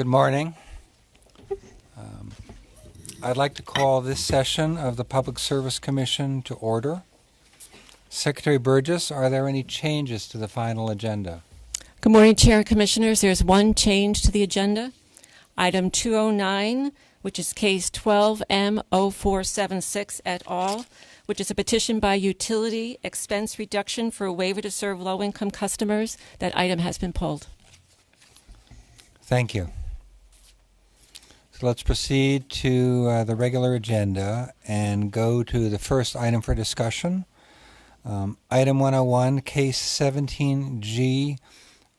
Good morning. I'd like to call this session of the Public Service Commission to order. Secretary Burgess, are there any changes to the final agenda? Good morning, Chair and Commissioners. There's one change to the agenda. Item 209, which is case 12M0476 et al., which is a petition by utility expense reduction for a waiver to serve low-income customers. That item has been pulled. Thank you. So let's proceed to the regular agenda and go to the first item for discussion. Item 101, case 17G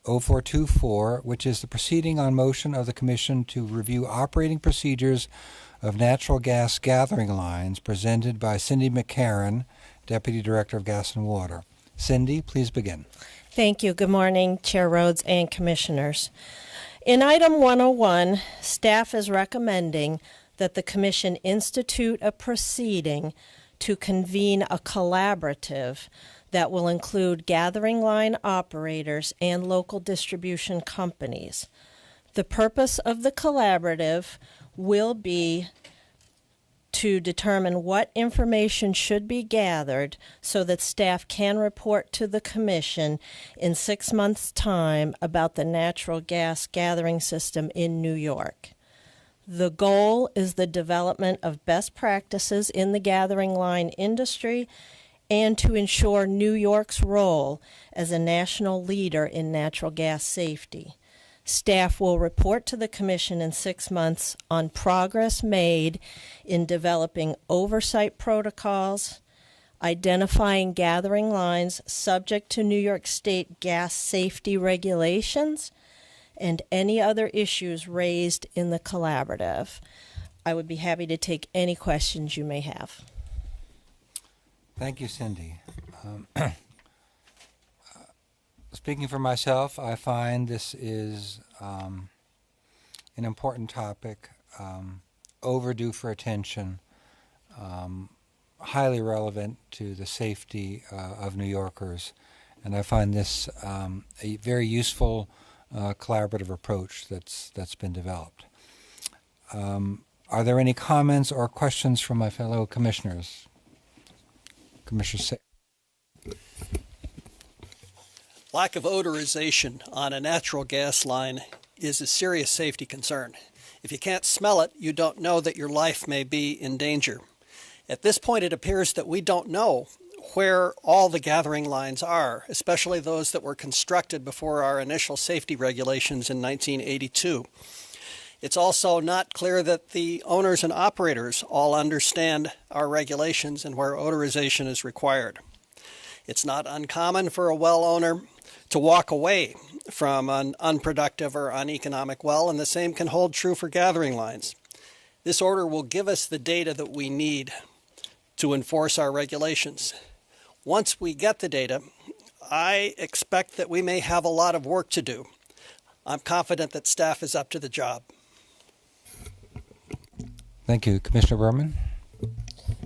0424, which is the proceeding on motion of the Commission to review operating procedures of natural gas gathering lines, presented by Cindy McCarran, Deputy Director of Gas and Water. Cindy, please begin. Thank you. Good morning, Chair Rhodes and Commissioners. In item 101, staff is recommending that the Commission institute a proceeding to convene a collaborative that will include gathering line operators and local distribution companies. The purpose of the collaborative will be to determine what information should be gathered so that staff can report to the Commission in 6 months' time about the natural gas gathering system in New York. The goal is the development of best practices in the gathering line industry and to ensure New York's role as a national leader in natural gas safety. Staff will report to the Commission in 6 months on progress made in developing oversight protocols, identifying gathering lines subject to New York State gas safety regulations, and any other issues raised in the collaborative. I would be happy to take any questions you may have. Thank you, Cindy. Speaking for myself, I find this is an important topic, overdue for attention, highly relevant to the safety of New Yorkers, and I find this a very useful collaborative approach that's been developed. Are there any comments or questions from my fellow commissioners? Commissioner Say. Lack of odorization on a natural gas line is a serious safety concern. If you can't smell it, you don't know that your life may be in danger. At this point, it appears that we don't know where all the gathering lines are, especially those that were constructed before our initial safety regulations in 1982. It's also not clear that the owners and operators all understand our regulations and where odorization is required. It's not uncommon for a well owner to walk away from an unproductive or uneconomic well, and the same can hold true for gathering lines. This order will give us the data that we need to enforce our regulations. Once we get the data, I expect that we may have a lot of work to do. I'm confident that staff is up to the job. Thank you. Commissioner Berman?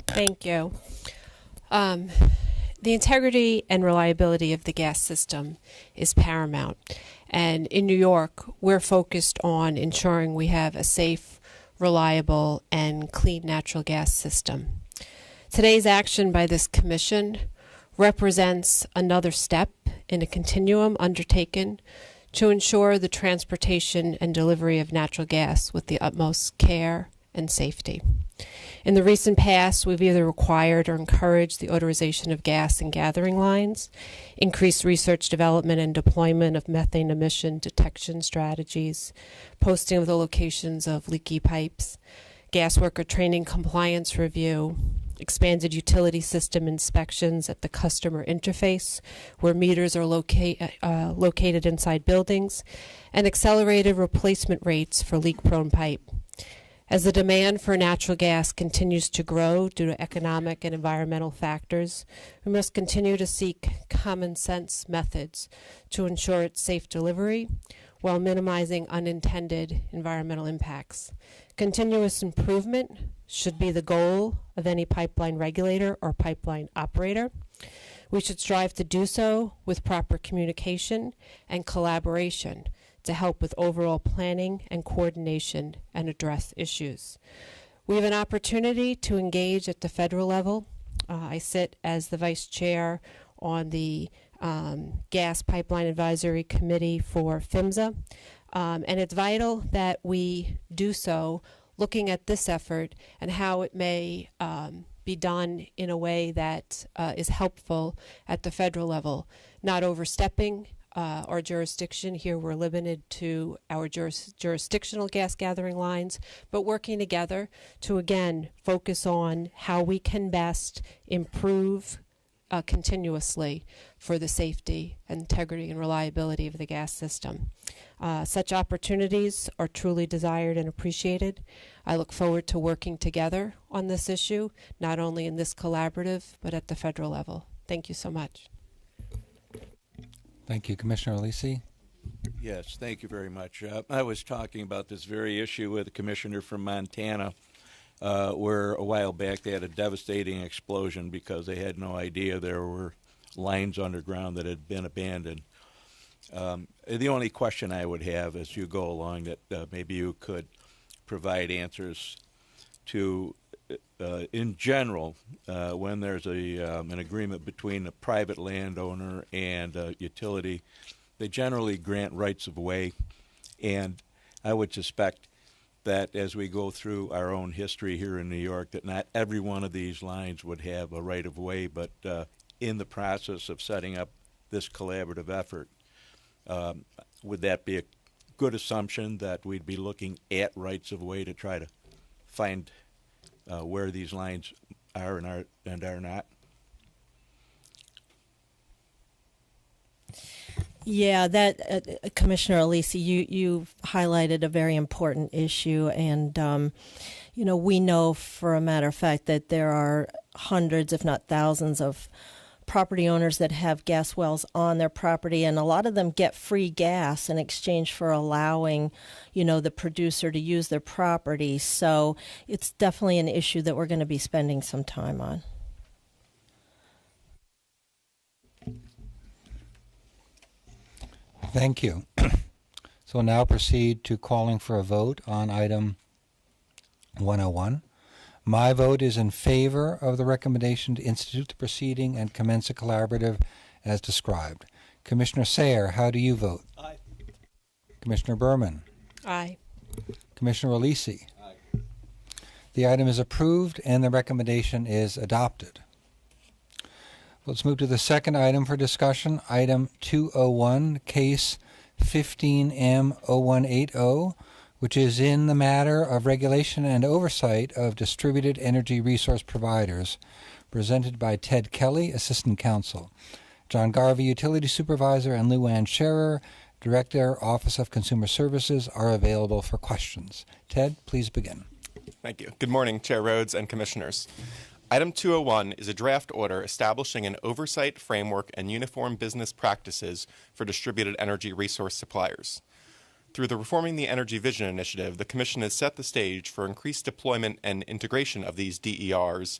Thank you. The integrity and reliability of the gas system is paramount. And in New York, we're focused on ensuring we have a safe, reliable, and clean natural gas system. Today's action by this commission represents another step in a continuum undertaken to ensure the transportation and delivery of natural gas with the utmost care and safety. In the recent past, we've either required or encouraged the odorization of gas and gathering lines, increased research, development, and deployment of methane emission detection strategies, posting of the locations of leaky pipes, gas worker training compliance review, expanded utility system inspections at the customer interface where meters are located inside buildings, and accelerated replacement rates for leak-prone pipe. As the demand for natural gas continues to grow due to economic and environmental factors, we must continue to seek common sense methods to ensure its safe delivery while minimizing unintended environmental impacts. Continuous improvement should be the goal of any pipeline regulator or pipeline operator. We should strive to do so with proper communication and collaboration to help with overall planning and coordination and address issues. We have an opportunity to engage at the federal level. I sit as the vice chair on the Gas Pipeline Advisory Committee for PHMSA, and it's vital that we do so looking at this effort and how it may be done in a way that is helpful at the federal level, not overstepping our jurisdiction. Here we're limited to our jurisdictional gas gathering lines, but working together to, again, focus on how we can best improve continuously for the safety, integrity, and reliability of the gas system. Such opportunities are truly desired and appreciated. I look forward to working together on this issue, not only in this collaborative, but at the federal level. Thank you so much. Thank you. Commissioner Alisi? Yes, thank you very much. I was talking about this very issue with a commissioner from Montana, where a while back they had a devastating explosion because they had no idea there were lines underground that had been abandoned. The only question I would have as you go along that maybe you could provide answers to, in general, when there's an agreement between a private landowner and a utility, they generally grant rights of way, and I would suspect that as we go through our own history here in New York, that not every one of these lines would have a right of way, but in the process of setting up this collaborative effort, would that be a good assumption that we'd be looking at rights of way to try to find where these lines are and are not? Yeah, that Commissioner Alisi, you've highlighted a very important issue, and we know, for a matter of fact, that there are hundreds, if not thousands, of property owners that have gas wells on their property, and a lot of them get free gas in exchange for allowing, the producer to use their property. So it's definitely an issue that we're going to be spending some time on. Thank you. So we'll now proceed to calling for a vote on item 101. My vote is in favor of the recommendation to institute the proceeding and commence a collaborative as described. Commissioner Sayre, how do you vote? Aye. Commissioner Berman? Aye. Commissioner Alisi? Aye. The item is approved and the recommendation is adopted. Let's move to the second item for discussion, item 201, case 15M0180, which is in the matter of regulation and oversight of distributed energy resource providers, presented by Ted Kelly, Assistant Counsel, John Garvey, Utility Supervisor, and Lou Ann Scherer, Director, Office of Consumer Services, are available for questions. Ted, please begin. Thank you. Good morning, Chair Rhodes and Commissioners. Item 201 is a draft order establishing an oversight framework and uniform business practices for distributed energy resource suppliers. Through the Reforming the Energy Vision initiative, the Commission has set the stage for increased deployment and integration of these DERs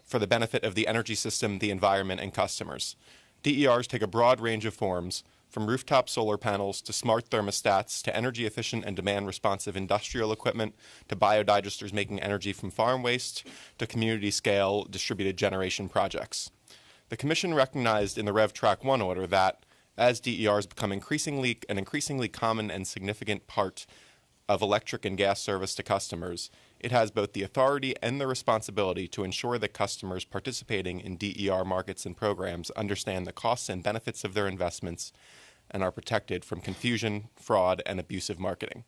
for the benefit of the energy system, the environment, and customers. DERs take a broad range of forms, from rooftop solar panels to smart thermostats to energy-efficient and demand-responsive industrial equipment to biodigesters making energy from farm waste to community-scale distributed generation projects. The Commission recognized in the RevTrack 1 order that, as DERs become an increasingly common and significant part of electric and gas service to customers, it has both the authority and the responsibility to ensure that customers participating in DER markets and programs understand the costs and benefits of their investments and are protected from confusion, fraud, and abusive marketing.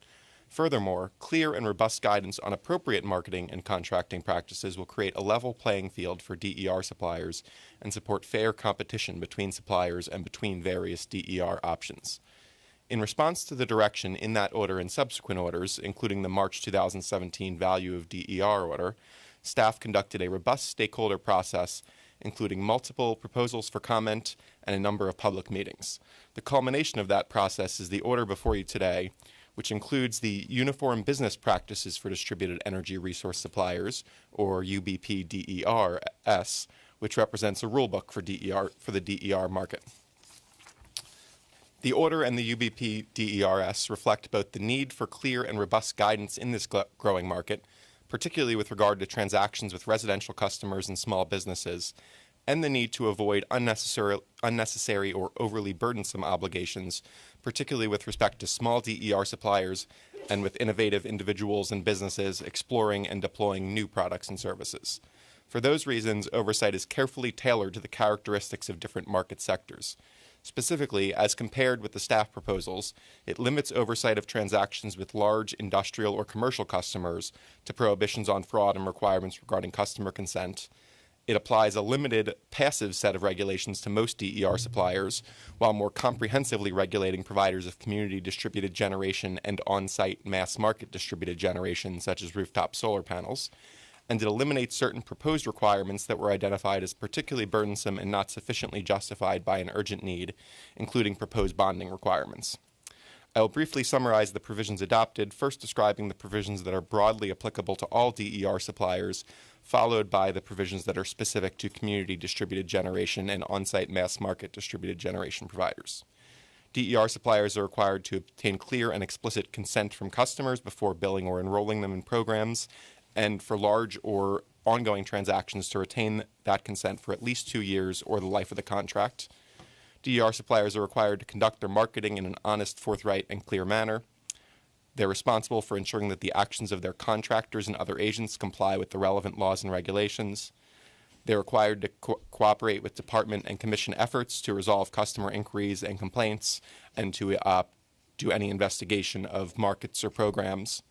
Furthermore, clear and robust guidance on appropriate marketing and contracting practices will create a level playing field for DER suppliers and support fair competition between suppliers and between various DER options. In response to the direction in that order and subsequent orders, including the March 2017 Value of DER order, staff conducted a robust stakeholder process, including multiple proposals for comment and a number of public meetings. The culmination of that process is the order before you today, which includes the Uniform Business Practices for Distributed Energy Resource Suppliers, or UBP-DER-S, which represents a rulebook for the DER market. The order and the UBP DERS reflect both the need for clear and robust guidance in this growing market, particularly with regard to transactions with residential customers and small businesses, and the need to avoid unnecessary or overly burdensome obligations, particularly with respect to small DER suppliers and with innovative individuals and businesses exploring and deploying new products and services. For those reasons, oversight is carefully tailored to the characteristics of different market sectors. Specifically, as compared with the staff proposals, it limits oversight of transactions with large industrial or commercial customers to prohibitions on fraud and requirements regarding customer consent. It applies a limited passive set of regulations to most DER suppliers, while more comprehensively regulating providers of community distributed generation and on-site mass market distributed generation, such as rooftop solar panels. And it eliminates certain proposed requirements that were identified as particularly burdensome and not sufficiently justified by an urgent need, including proposed bonding requirements. I will briefly summarize the provisions adopted, first describing the provisions that are broadly applicable to all DER suppliers, followed by the provisions that are specific to community distributed generation and on-site mass market distributed generation providers. DER suppliers are required to obtain clear and explicit consent from customers before billing or enrolling them in programs, and for large or ongoing transactions to retain that consent for at least 2 years or the life of the contract. DER suppliers are required to conduct their marketing in an honest, forthright, and clear manner. They're responsible for ensuring that the actions of their contractors and other agents comply with the relevant laws and regulations. They're required to cooperate with department and commission efforts to resolve customer inquiries and complaints and to do any investigation of markets or programs.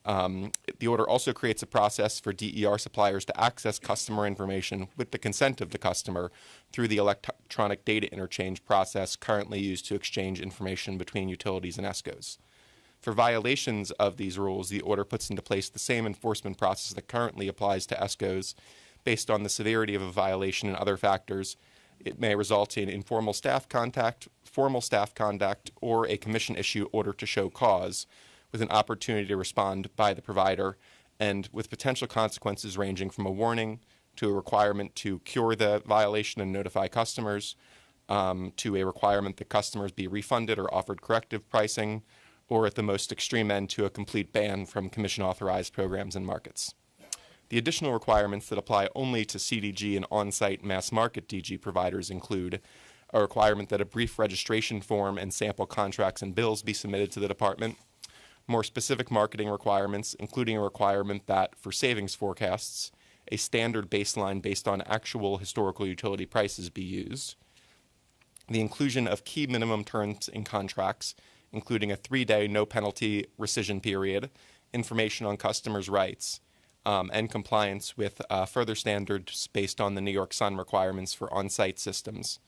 The order also creates a process for DER suppliers to access customer information with the consent of the customer through the electronic data interchange process currently used to exchange information between utilities and ESCOs. For violations of these rules, the order puts into place the same enforcement process that currently applies to ESCOs. Based on the severity of a violation and other factors, it may result in informal staff contact, formal staff conduct, or a commission issue order to show cause, with an opportunity to respond by the provider, and with potential consequences ranging from a warning to a requirement to cure the violation and notify customers, to a requirement that customers be refunded or offered corrective pricing, or at the most extreme end to a complete ban from commission-authorized programs and markets. The additional requirements that apply only to CDG and on-site mass market DG providers include a requirement that a brief registration form and sample contracts and bills be submitted to the department, more specific marketing requirements, including a requirement that, for savings forecasts, a standard baseline based on actual historical utility prices be used, the inclusion of key minimum terms in contracts, including a 3-day no-penalty rescission period, information on customers' rights, and compliance with further standards based on the New York Sun requirements for on-site systems,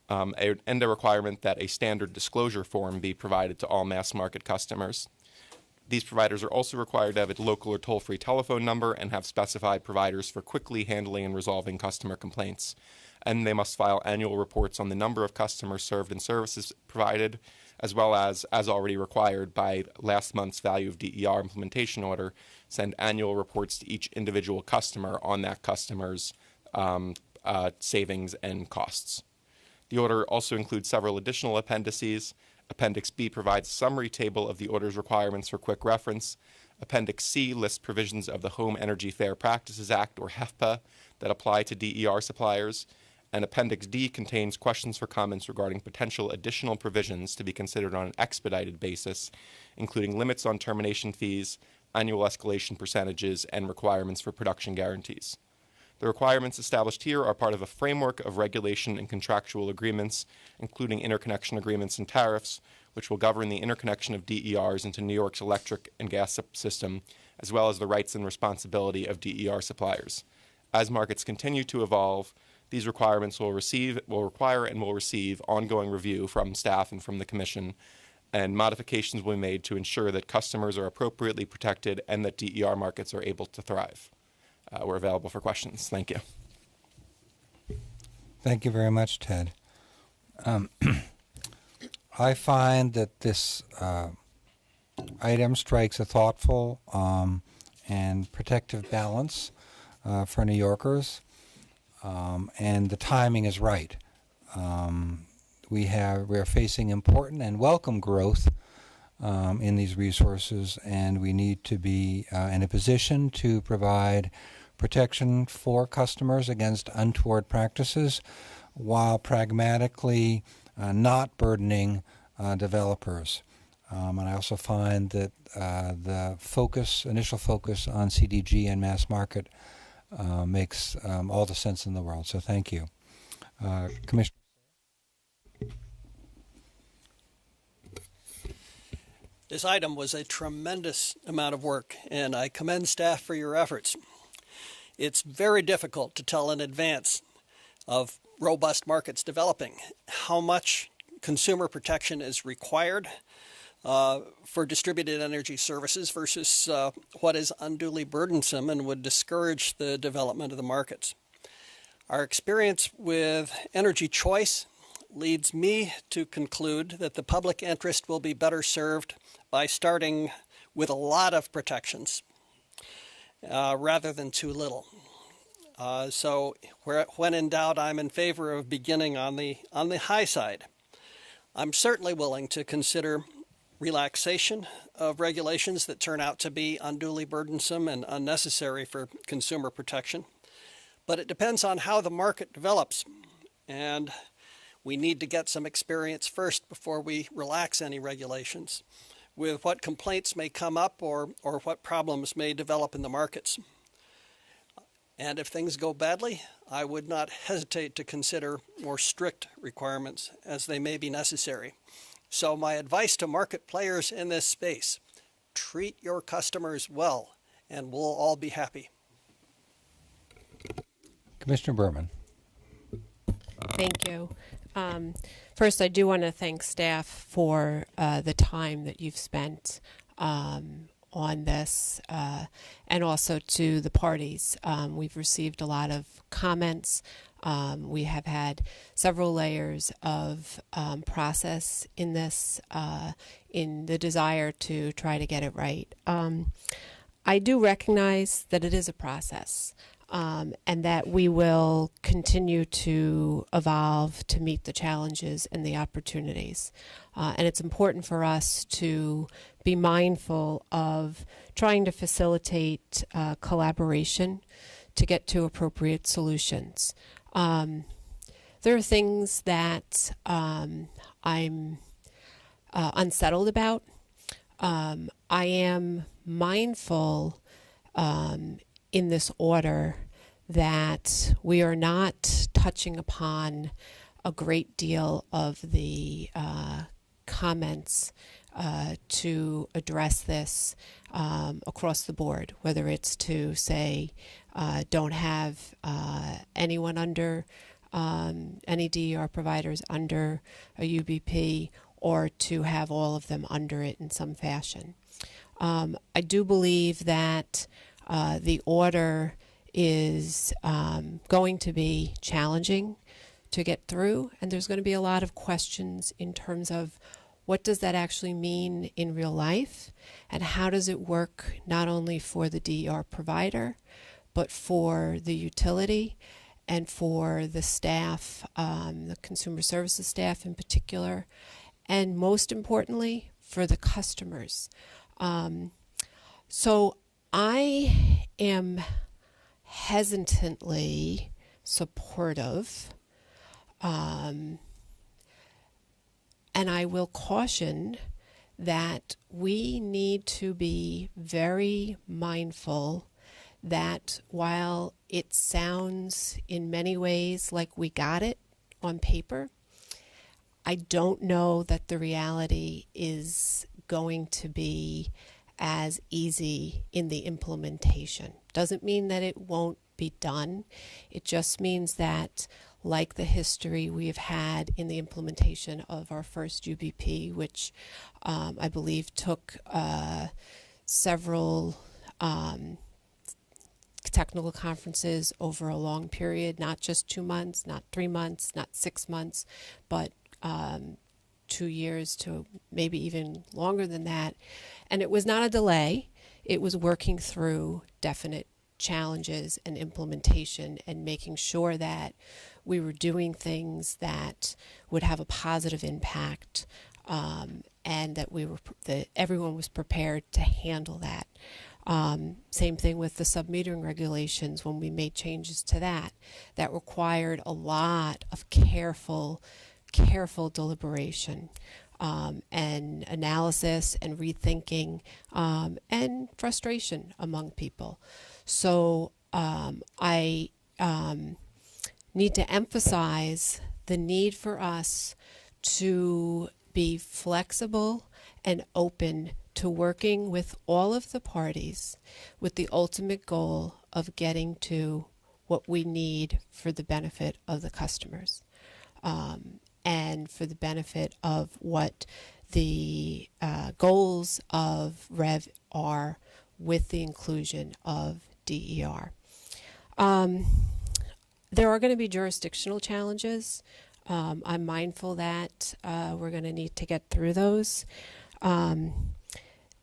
and a requirement that a standard disclosure form be provided to all mass market customers. These providers are also required to have a local or toll-free telephone number and have specified providers for quickly handling and resolving customer complaints. And they must file annual reports on the number of customers served and services provided, as well as already required by last month's value of DER implementation order, send annual reports to each individual customer on that customer's savings and costs. The order also includes several additional appendices. Appendix B provides a summary table of the order's requirements for quick reference. Appendix C lists provisions of the Home Energy Fair Practices Act, or HEFPA, that apply to DER suppliers. And Appendix D contains questions for comments regarding potential additional provisions to be considered on an expedited basis, including limits on termination fees, annual escalation percentages, and requirements for production guarantees. The requirements established here are part of a framework of regulation and contractual agreements, including interconnection agreements and tariffs, which will govern the interconnection of DERs into New York's electric and gas system, as well as the rights and responsibility of DER suppliers. As markets continue to evolve, these requirements will require and will receive ongoing review from staff and from the Commission, and modifications will be made to ensure that customers are appropriately protected and that DER markets are able to thrive. We're available for questions. Thank you. Thank you very much, Ted. I find that this item strikes a thoughtful and protective balance for New Yorkers, and the timing is right. we are facing important and welcome growth in these resources, and we need to be in a position to provide protection for customers against untoward practices while pragmatically not burdening developers. And I also find that the initial focus on CDG and mass market makes all the sense in the world. So thank you. Commissioner. This item was a tremendous amount of work, and I commend staff for your efforts. It's very difficult to tell in advance of robust markets developing how much consumer protection is required for distributed energy services versus what is unduly burdensome and would discourage the development of the markets. Our experience with energy choice leads me to conclude that the public interest will be better served by starting with a lot of protections rather than too little. So when in doubt, I'm in favor of beginning on the high side. I'm certainly willing to consider relaxation of regulations that turn out to be unduly burdensome and unnecessary for consumer protection. But it depends on how the market develops, and we need to get some experience first before we relax any regulations with what complaints may come up or what problems may develop in the markets. And if things go badly, I would not hesitate to consider more strict requirements as they may be necessary. So my advice to market players in this space, treat your customers well, and we'll all be happy. Commissioner Berman. Thank you. First, I do want to thank staff for the time that you've spent on this, and also to the parties. We've received a lot of comments. We have had several layers of process in this, in the desire to try to get it right. I do recognize that it is a process, and that we will continue to evolve to meet the challenges and the opportunities. And it's important for us to be mindful of trying to facilitate collaboration to get to appropriate solutions. There are things that I'm unsettled about. I am mindful in this order that we are not touching upon a great deal of the comments to address this across the board, whether it's to say don't have anyone under any DER providers under a UBP, or to have all of them under it in some fashion. I do believe that the order is going to be challenging to get through, and there's going to be a lot of questions in terms of what does that actually mean in real life, and how does it work not only for the DER provider, but for the utility and for the staff, the consumer services staff in particular, and most importantly, for the customers. So I am hesitantly supportive, and I will caution that we need to be very mindful that while it sounds in many ways like we got it on paper, I don't know that the reality is going to be as easy in the implementation. Doesn't mean that it won't be done. It just means that, like the history we have had in the implementation of our first UBP, which I believe took several technical conferences over a long period, not just 2 months, not 3 months, not 6 months, but 2 years to maybe even longer than that. And it was not a delay. It was working through definite challenges and implementation and making sure that we were doing things that would have a positive impact, and that that everyone was prepared to handle that. Same thing with the submetering regulations. When we made changes to that required a lot of careful deliberation, and analysis and rethinking, and frustration among people. So I need to emphasize the need for us to be flexible and open to working with all of the parties with the ultimate goal of getting to what we need for the benefit of the customers, and for the benefit of what the goals of REV are with the inclusion of DER. There are going to be jurisdictional challenges. I'm mindful that we're going to need to get through those.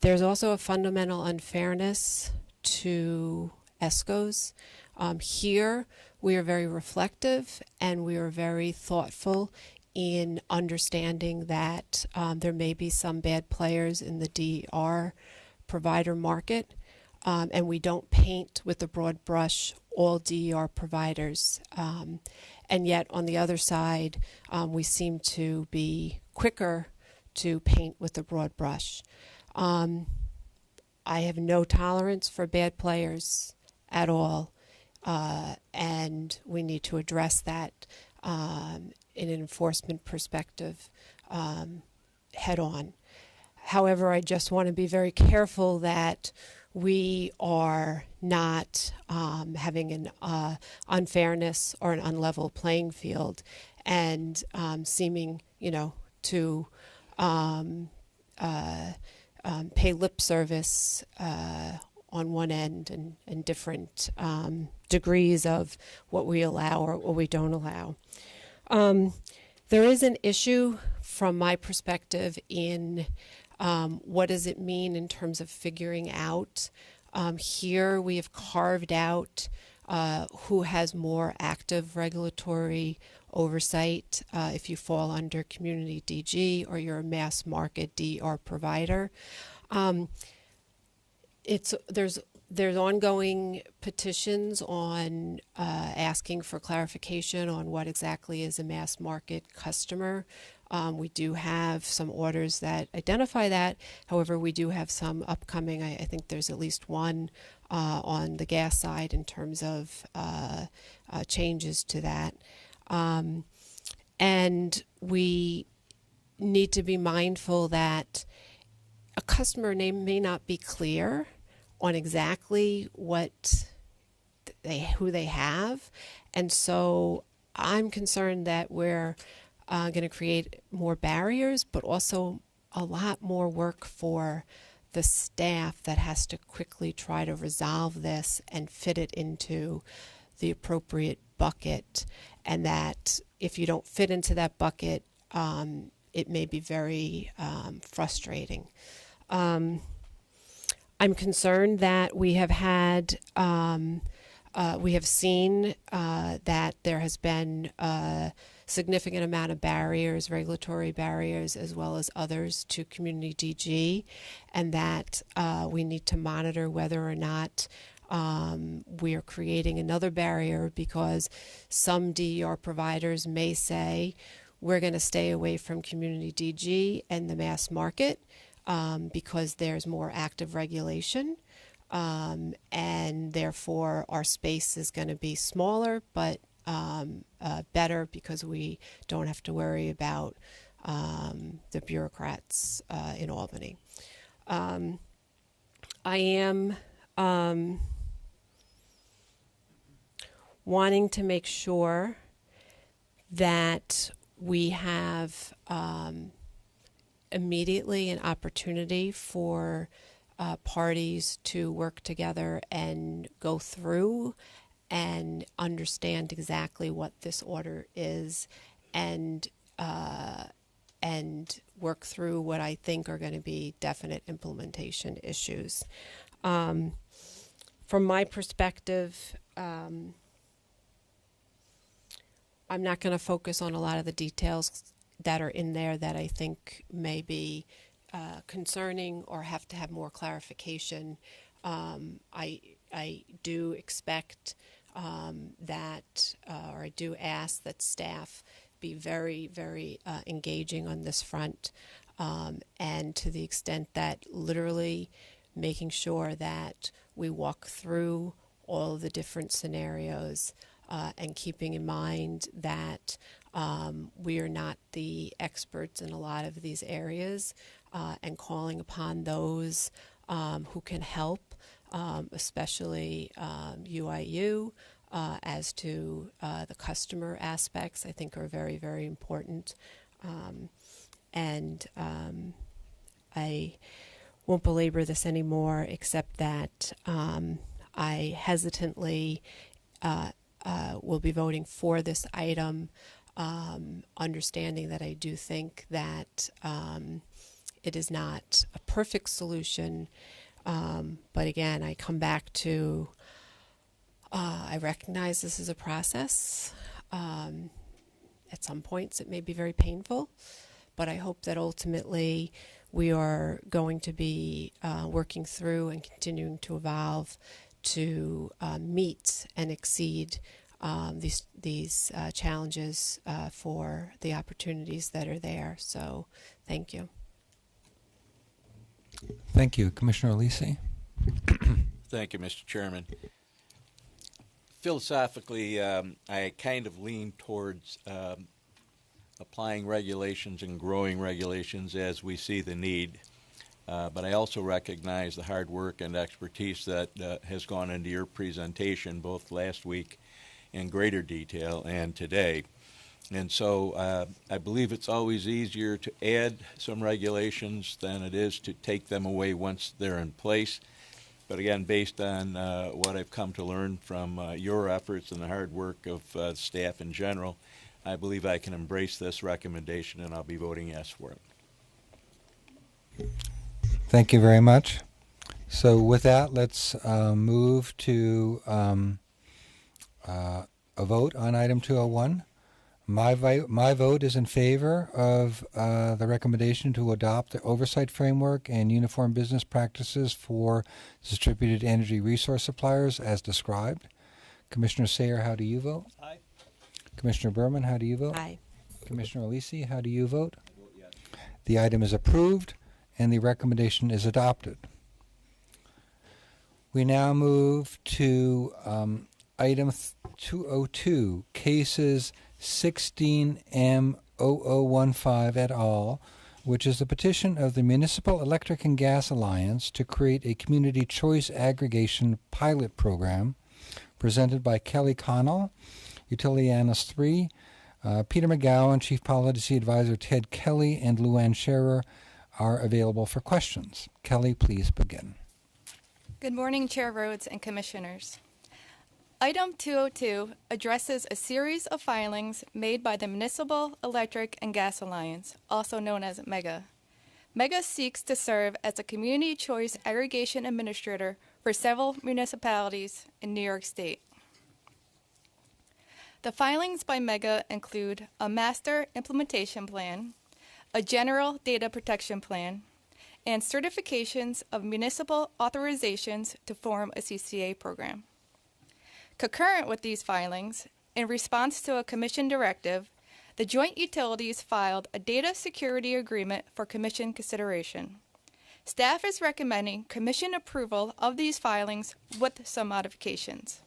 There's also a fundamental unfairness to ESCOs. Here, we are very reflective and we are very thoughtful in understanding that there may be some bad players in the DER provider market, and we don't paint with a broad brush all DER providers. And yet, on the other side, we seem to be quicker to paint with a broad brush. I have no tolerance for bad players at all, and we need to address that in an enforcement perspective head on. However, I just want to be very careful that we are not having an unfairness or an unlevel playing field and seeming, to pay lip service on one end and different degrees of what we allow or what we don't allow. There is an issue from my perspective in what does it mean in terms of figuring out. Here we have carved out who has more active regulatory oversight if you fall under community DG or you're a mass market DER provider. There's ongoing petitions on asking for clarification on what exactly is a mass market customer. We do have some orders that identify that. However, we do have some upcoming. I think there's at least one on the gas side in terms of changes to that. And we need to be mindful that a customer name may not be clear on exactly who they have. And so I'm concerned that we're going to create more barriers, but also a lot more work for the staff that has to quickly try to resolve this and fit it into the appropriate bucket. And that if you don't fit into that bucket, it may be very frustrating. I'm concerned that we have seen that there has been a significant amount of barriers, regulatory barriers, as well as others to community DG, and that we need to monitor whether or not we are creating another barrier, because some DER providers may say we're going to stay away from community DG and the mass market because there's more active regulation, and therefore our space is going to be smaller but better because we don't have to worry about the bureaucrats in Albany. I am wanting to make sure that we have immediately an opportunity for parties to work together and go through and understand exactly what this order is, and work through what I think are going to be definite implementation issues. from my perspective, I'm not going to focus on a lot of the details that are in there that I think may be concerning or have to have more clarification. I do expect that, or I do ask that staff be very, very engaging on this front, and to the extent that literally making sure that we walk through all of the different scenarios, and keeping in mind that we are not the experts in a lot of these areas, and calling upon those who can help, especially UIU, as to the customer aspects, I think are very, very important. And I won't belabor this anymore, except that I hesitantly will be voting for this item, understanding that I do think that it is not a perfect solution. But again, I come back to, I recognize this is a process. At some points it may be very painful, but I hope that ultimately we are going to be working through and continuing to evolve to meet and exceed these challenges for the opportunities that are there. So thank you. Thank you. Commissioner Alisi? Thank you, Mr. Chairman. Philosophically, I kind of lean towards applying regulations and growing regulations as we see the need. But I also recognize the hard work and expertise that has gone into your presentation both last week in greater detail and today. And so I believe it's always easier to add some regulations than it is to take them away once they're in place. But again, based on what I've come to learn from your efforts and the hard work of staff in general, I believe I can embrace this recommendation, and I'll be voting yes for it. Thank you very much. So with that, let's move to a vote on item 201. My vote is in favor of the recommendation to adopt the oversight framework and uniform business practices for distributed energy resource suppliers as described. Commissioner Sayer, how do you vote? Aye. Commissioner Berman, how do you vote? Aye. Commissioner Alisi, how do you vote? I vote yes. The item is approved and the recommendation is adopted. We now move to item 202, cases 16M0015 et al., which is the petition of the Municipal Electric and Gas Alliance to create a community choice aggregation pilot program, presented by Kelly Connell, Utility Analyst 3, Peter McGowan, Chief Policy Advisor Ted Kelly, and Luann Scherer are available for questions. Kelly, please begin. Good morning, Chair Rhodes and Commissioners. Item 202 addresses a series of filings made by the Municipal Electric and Gas Alliance, also known as MEGA. MEGA seeks to serve as a community choice aggregation administrator for several municipalities in New York State. The filings by MEGA include a master implementation plan, a general data protection plan, and certifications of municipal authorizations to form a CCA program. Concurrent with these filings, in response to a Commission directive, the joint utilities filed a data security agreement for Commission consideration. Staff is recommending Commission approval of these filings with some modifications.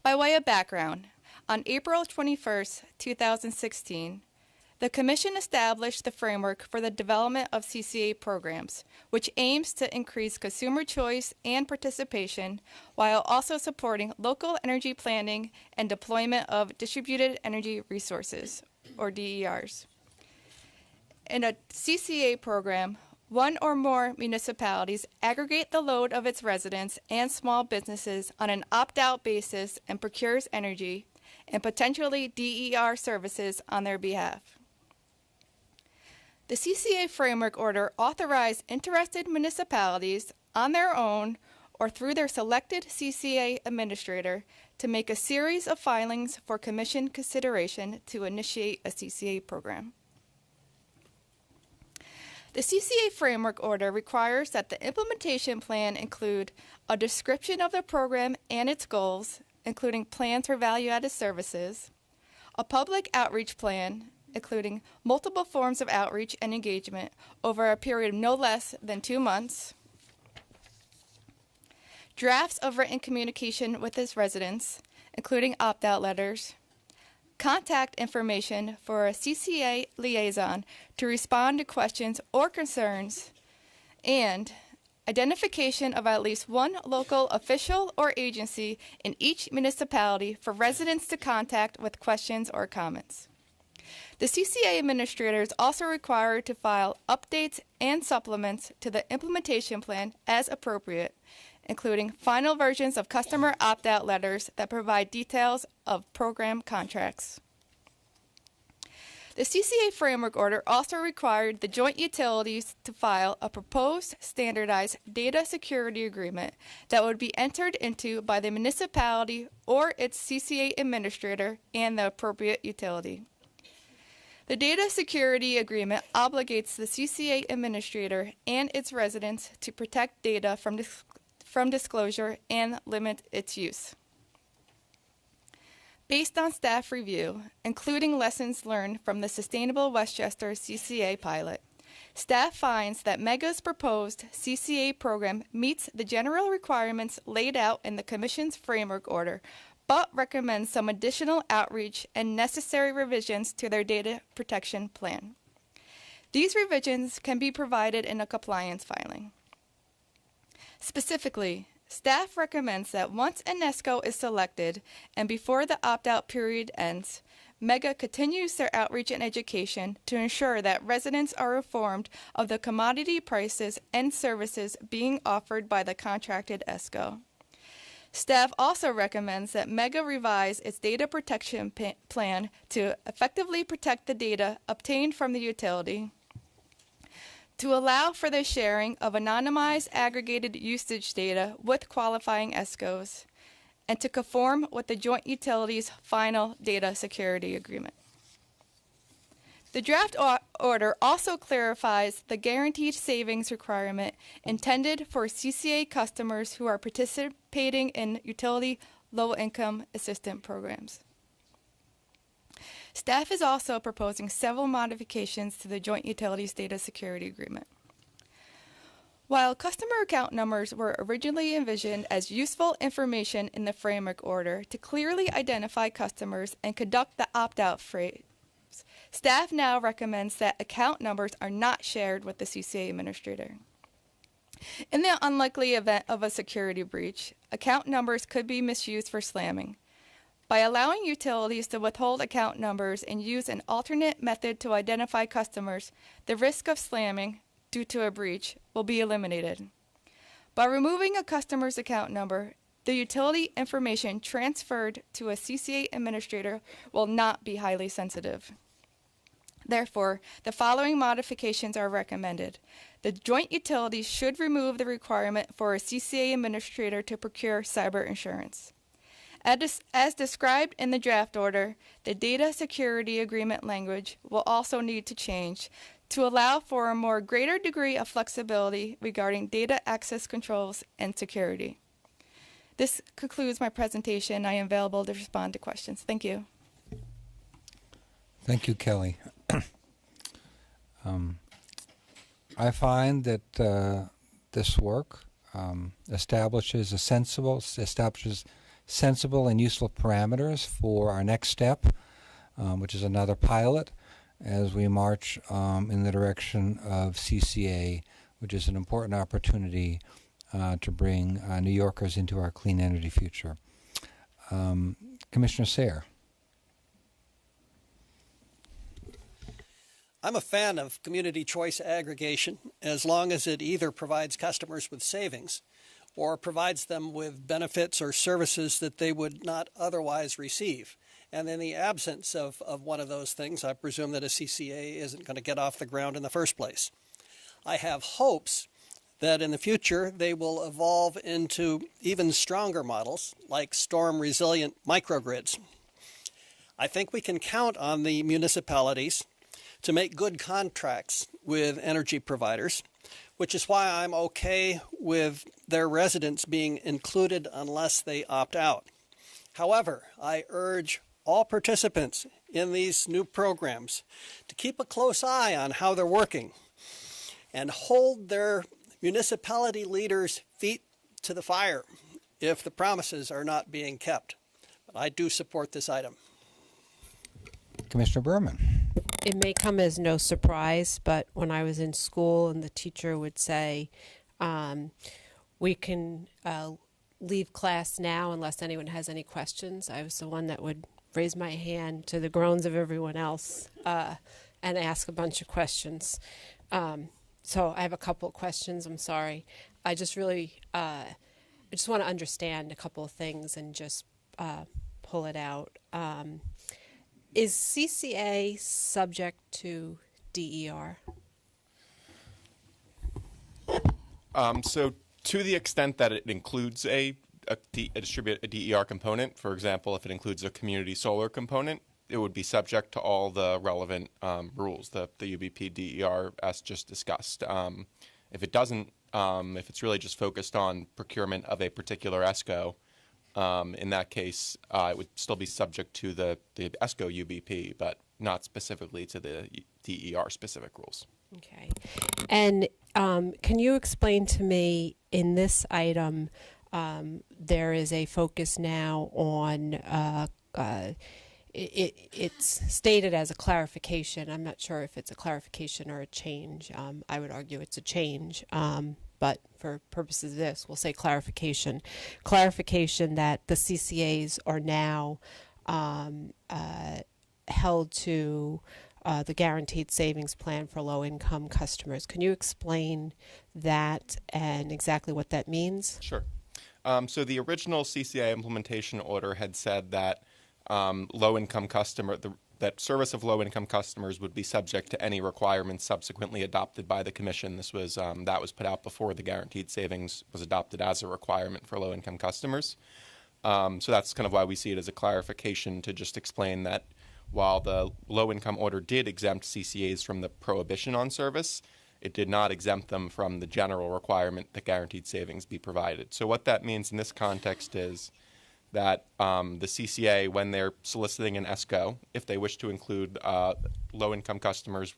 By way of background, on April 21st, 2016, the Commission established the framework for the development of CCA programs, which aims to increase consumer choice and participation while also supporting local energy planning and deployment of distributed energy resources, or DERs. In a CCA program, one or more municipalities aggregate the load of its residents and small businesses on an opt-out basis and procures energy and potentially DER services on their behalf. The CCA framework order authorized interested municipalities on their own or through their selected CCA administrator to make a series of filings for Commission consideration to initiate a CCA program. The CCA Framework Order requires that the implementation plan include a description of the program and its goals, including plans for value-added services, a public outreach plan, including multiple forms of outreach and engagement over a period of no less than 2 months, drafts of written communication with its residents, including opt-out letters, contact information for a CCA liaison to respond to questions or concerns, and identification of at least one local official or agency in each municipality for residents to contact with questions or comments. The CCA administrator is also required to file updates and supplements to the implementation plan as appropriate, including final versions of customer opt-out letters that provide details of program contracts. The CCA Framework Order also required the joint utilities to file a proposed standardized data security agreement that would be entered into by the municipality or its CCA administrator and the appropriate utility. The data security agreement obligates the CCA administrator and its residents to protect data from disclosure and limit its use. Based on staff review, including lessons learned from the Sustainable Westchester CCA pilot, staff finds that MEGA's proposed CCA program meets the general requirements laid out in the Commission's Framework Order, but recommends some additional outreach and necessary revisions to their data protection plan. These revisions can be provided in a compliance filing. Specifically, staff recommends that once an ESCO is selected and before the opt-out period ends, MEGA continues their outreach and education to ensure that residents are informed of the commodity prices and services being offered by the contracted ESCO. Staff also recommends that MEGA revise its data protection plan to effectively protect the data obtained from the utility, to allow for the sharing of anonymized aggregated usage data with qualifying ESCOs, and to conform with the joint utilities' final data security agreement. The draft order also clarifies the guaranteed savings requirement intended for CCA customers who are participating in utility low-income assistance programs. Staff is also proposing several modifications to the Joint Utilities Data Security Agreement. While customer account numbers were originally envisioned as useful information in the framework order to clearly identify customers and conduct the opt-out phase, staff now recommends that account numbers are not shared with the CCA administrator. In the unlikely event of a security breach, account numbers could be misused for slamming. By allowing utilities to withhold account numbers and use an alternate method to identify customers, the risk of slamming due to a breach will be eliminated. By removing a customer's account number, the utility information transferred to a CCA administrator will not be highly sensitive. Therefore, the following modifications are recommended. The joint utilities should remove the requirement for a CCA administrator to procure cyber insurance. As described in the draft order, the data security agreement language will also need to change to allow for a more greater degree of flexibility regarding data access controls and security. This concludes my presentation. I am available to respond to questions. Thank you. Thank you, Kelly. I find that this work establishes sensible and useful parameters for our next step, which is another pilot, as we march in the direction of CCA, which is an important opportunity to bring New Yorkers into our clean energy future. Commissioner Sayre. I'm a fan of community choice aggregation as long as it either provides customers with savings or provides them with benefits or services that they would not otherwise receive. And in the absence of one of those things, I presume that a CCA isn't going to get off the ground in the first place. I have hopes that in the future they will evolve into even stronger models like storm-resilient microgrids. I think we can count on the municipalities to make good contracts with energy providers, which is why I'm okay with their residents being included unless they opt out. However, I urge all participants in these new programs to keep a close eye on how they're working and hold their municipality leaders' feet to the fire if the promises are not being kept. But I do support this item. Commissioner Berman. It may come as no surprise, but when I was in school and the teacher would say, we can leave class now unless anyone has any questions, I was the one that would raise my hand to the groans of everyone else and ask a bunch of questions. So I have a couple of questions. I'm sorry. I just really, I just want to understand a couple of things and just pull it out. Is CCA subject to DER? So to the extent that it includes a DER component, for example, if it includes a community solar component, it would be subject to all the relevant rules, the UBP DER as just discussed. If it doesn't, if it's really just focused on procurement of a particular ESCO, in that case, it would still be subject to the ESCO UBP, but not specifically to the DER specific rules. Okay. And can you explain to me, in this item, there is a focus now on, it's stated as a clarification. I'm not sure if it's a clarification or a change. I would argue it's a change. But for purposes of this, we'll say clarification. Clarification that the CCAs are now held to the Guaranteed Savings Plan for low-income customers. Can you explain that and exactly what that means? Sure. So the original CCA implementation order had said that low-income customer, that service of low-income customers would be subject to any requirements subsequently adopted by the Commission. This was that was put out before the Guaranteed Savings was adopted as a requirement for low-income customers. So that's kind of why we see it as a clarification to just explain that while the low-income order did exempt CCAs from the prohibition on service, it did not exempt them from the general requirement that guaranteed savings be provided. So what that means in this context is that the CCA, when they're soliciting an ESCO, if they wish to include low-income customers,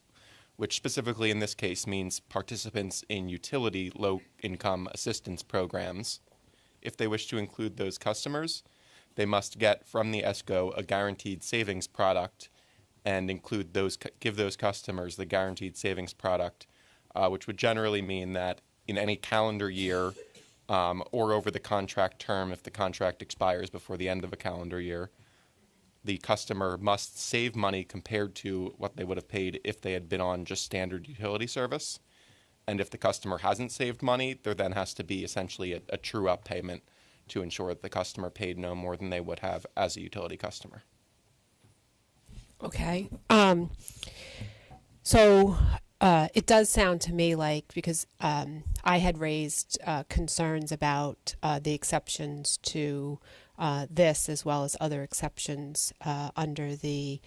which specifically in this case means participants in utility low-income assistance programs, if they wish to include those customers, they must get from the ESCO a guaranteed savings product and include those, give those customers the guaranteed savings product, which would generally mean that in any calendar year or over the contract term, if the contract expires before the end of a calendar year, the customer must save money compared to what they would have paid if they had been on just standard utility service. And if the customer hasn't saved money, there then has to be essentially a true-up payment to ensure that the customer paid no more than they would have as a utility customer. Okay. So it does sound to me like, because I had raised concerns about the exceptions to this, as well as other exceptions under the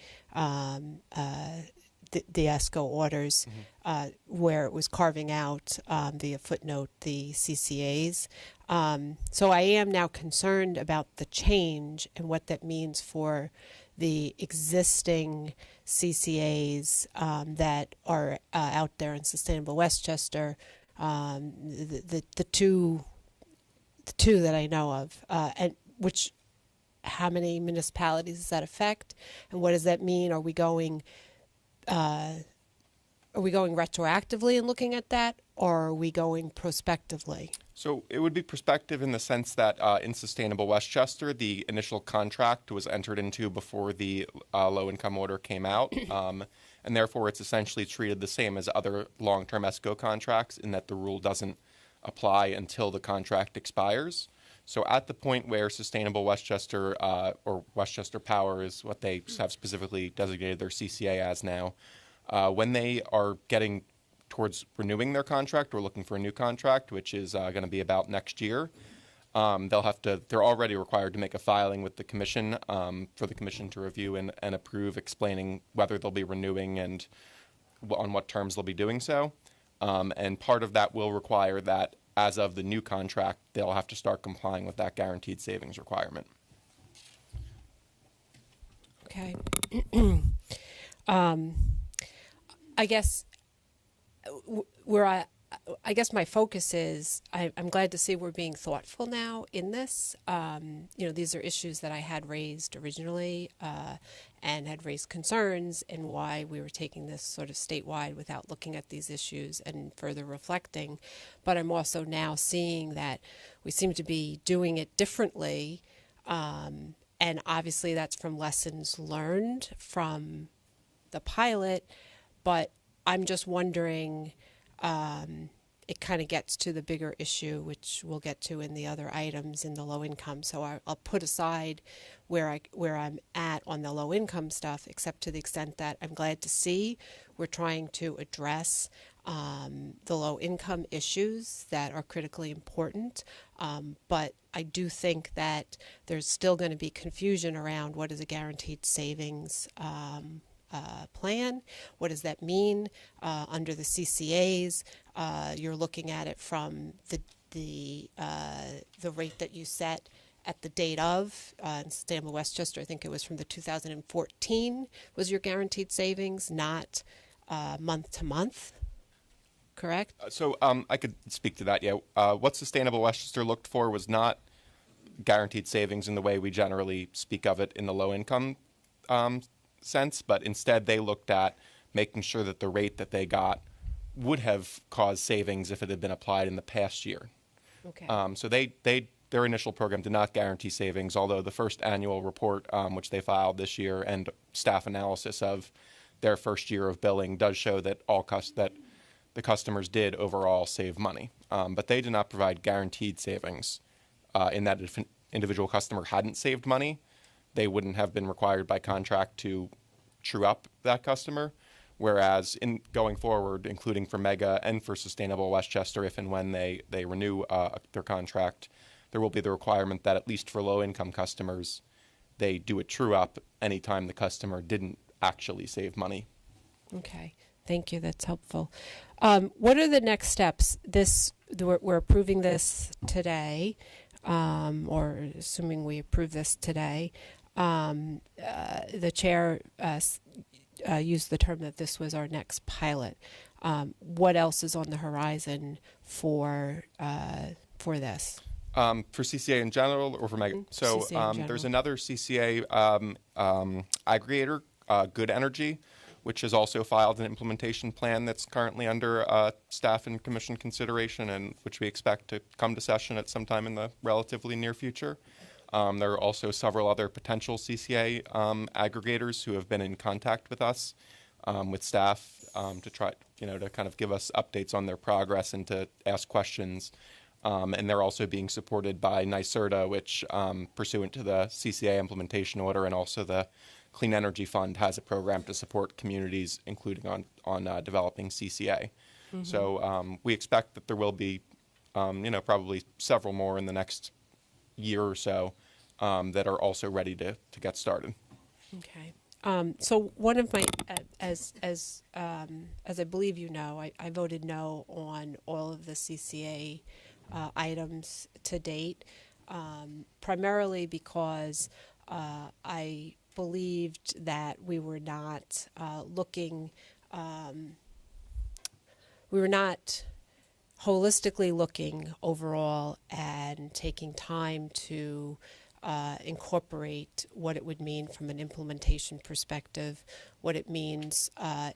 ESCO orders, where it was carving out via footnote the CCAs. So I am now concerned about the change and what that means for the existing CCAs that are out there in Sustainable Westchester, the two that I know of, and which, how many municipalities does that affect, and what does that mean? Are we going retroactively and looking at that, or are we going prospectively? So it would be prospective in the sense that in Sustainable Westchester, the initial contract was entered into before the low-income order came out, and therefore it's essentially treated the same as other long-term ESCO contracts in that the rule doesn't apply until the contract expires. So at the point where Sustainable Westchester or Westchester Power is what they have specifically designated their CCA as now, when they are getting towards renewing their contract or looking for a new contract, which is going to be about next year. They're already required to make a filing with the commission for the commission to review and approve, explaining whether they'll be renewing and on what terms they'll be doing so. And part of that will require that as of the new contract, they'll have to start complying with that guaranteed savings requirement. Okay. I guess I guess my focus is I'm glad to see we're being thoughtful now in this. These are issues that I had raised originally and had raised concerns in why we were taking this sort of statewide without looking at these issues and further reflecting. But I'm also now seeing that we seem to be doing it differently. And obviously that's from lessons learned from the pilot. But I'm just wondering, it kind of gets to the bigger issue, which we'll get to in the other items in the low income. So I'll put aside where I'm at on the low income stuff, except to the extent that I'm glad to see we're trying to address the low income issues that are critically important. But I do think that there's still going to be confusion around what is a guaranteed savings plan. What does that mean under the CCAs? You're looking at it from the rate that you set at the date of in Stanley Westchester. I think it was from the 2014 was your guaranteed savings, not month to month. Correct? So I could speak to that. Yeah, what Sustainable Westchester looked for was not guaranteed savings in the way we generally speak of it in the low income sense, but instead they looked at making sure that the rate that they got would have caused savings if it had been applied in the past year. Okay. So their initial program did not guarantee savings, although the first annual report, which they filed this year, and staff analysis of their first year of billing does show that that the customers did overall save money. But they did not provide guaranteed savings in that if an individual customer hadn't saved money, they wouldn't have been required by contract to true up that customer. Whereas in going forward, including for Mega and for Sustainable Westchester, if and when they renew their contract, there will be the requirement that at least for low-income customers, they do a true up anytime the customer didn't actually save money. Okay. Thank you. That's helpful. What are the next steps? We're approving this today, or assuming we approve this today. The chair used the term that this was our next pilot. What else is on the horizon for this? For CCA in general or for Mega? So there's another CCA aggregator, Good Energy, which has also filed an implementation plan that's currently under staff and commission consideration and which we expect to come to session at some time in the relatively near future. There are also several other potential CCA aggregators who have been in contact with us, with staff, to try, to kind of give us updates on their progress and to ask questions. And they're also being supported by NYSERDA, which, pursuant to the CCA implementation order and also the Clean Energy Fund, has a program to support communities, including on developing CCA. Mm-hmm. So we expect that there will be, probably several more in the next year or so that are also ready to get started. Okay. So one of my, as I believe you know, I voted no on all of the CCA items to date, primarily because I believed that we were not holistically looking overall and taking time to incorporate what it would mean from an implementation perspective, what it means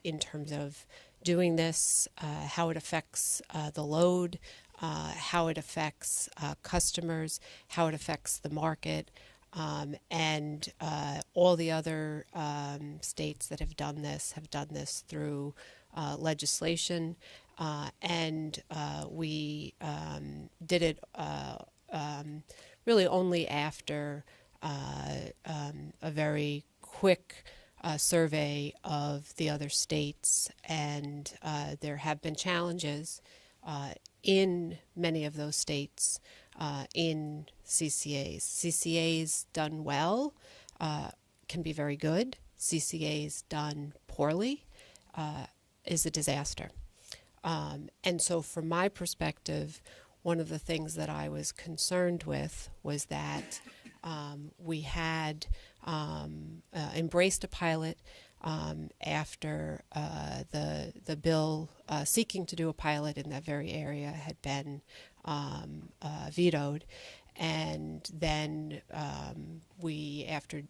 in terms of doing this, how it affects the load, how it affects customers, how it affects the market, and all the other states that have done this through legislation, and we did it really only after a very quick survey of the other states, and there have been challenges in many of those states in CCAs. CCAs done well can be very good. CCAs done poorly is a disaster. And so from my perspective, one of the things that I was concerned with was that we had embraced a pilot after the bill seeking to do a pilot in that very area had been vetoed. And then we, after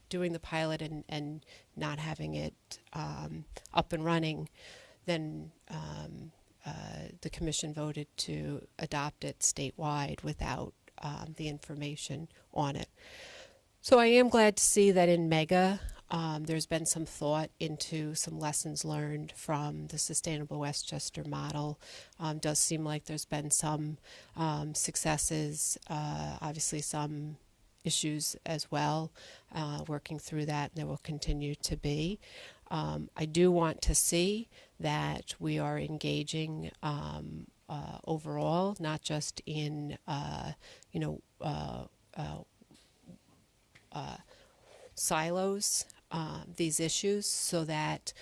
doing the pilot and not having it up and running, then the commission voted to adopt it statewide without the information on it. So I am glad to see that in Mega there's been some thought into some lessons learned from the Sustainable Westchester model. Does seem like there's been some successes, obviously some issues as well, working through that, and there will continue to be. I do want to see that we are engaging overall, not just in silos, these issues, so that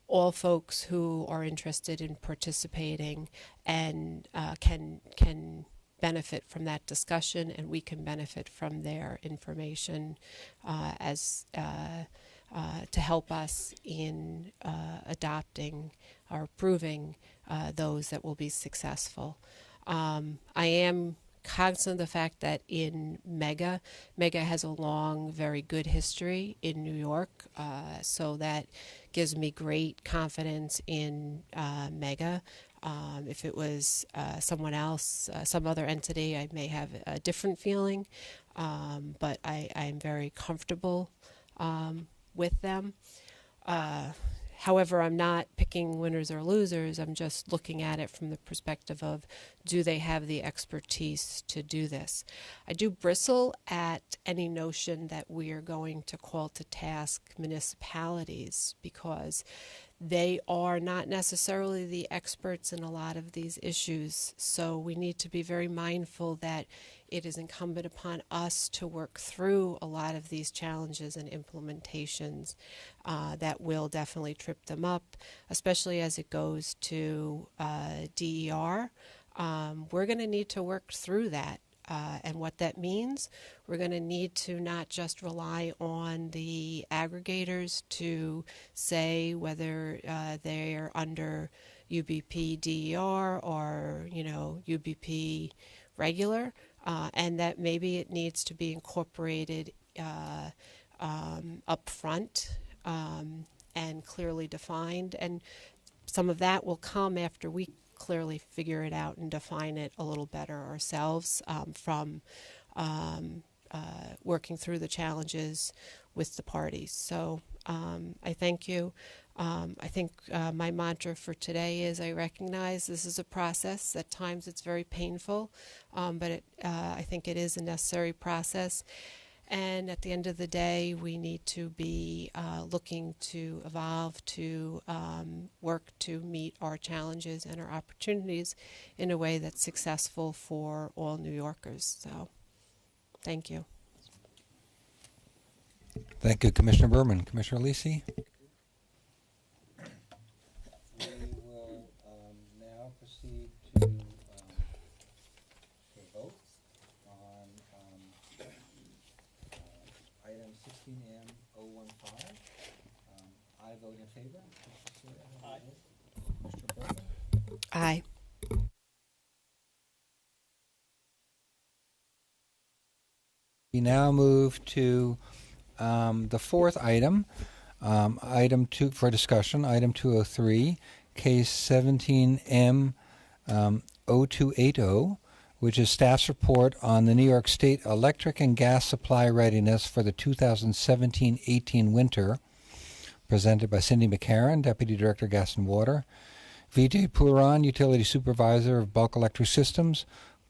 all folks who are interested in participating and can benefit from that discussion, and we can benefit from their information as to help us in adopting or approving those that will be successful. I am cognizant of the fact that in Mega has a long, very good history in New York, so that gives me great confidence in Mega. If it was someone else, some other entity, I may have a different feeling, but I'm very comfortable with them. However, I'm not picking winners or losers. I'm just looking at it from the perspective of, do they have the expertise to do this? I do bristle at any notion that we are going to call to task municipalities, because they are not necessarily the experts in a lot of these issues. So we need to be very mindful that it is incumbent upon us to work through a lot of these challenges and implementations that will definitely trip them up, especially as it goes to DER. We're going to need to work through that. And what that means, we're going to need to not just rely on the aggregators to say whether they're under UBP DER or, UBP regular, and that maybe it needs to be incorporated up front and clearly defined. And some of that will come after we clearly figure it out and define it a little better ourselves from working through the challenges with the parties. So I thank you. I think my mantra for today is, I recognize this is a process. At times it's very painful, but I think it is a necessary process. And at the end of the day, we need to be looking to evolve, to work to meet our challenges and our opportunities in a way that's successful for all New Yorkers. So, thank you. Thank you, Commissioner Berman. Commissioner Lisi? We will now proceed to vote on item 16M015. I vote in favor. Aye. Mr. Berman? Aye. We now move to the fourth item, item 2 for discussion, item 203, case 17M0280, which is staff's report on the New York State electric and gas supply readiness for the 2017-18 winter, presented by Cindy McCarron, Deputy Director, Gas and Water, Vijay Puran, Utility Supervisor of Bulk Electric Systems,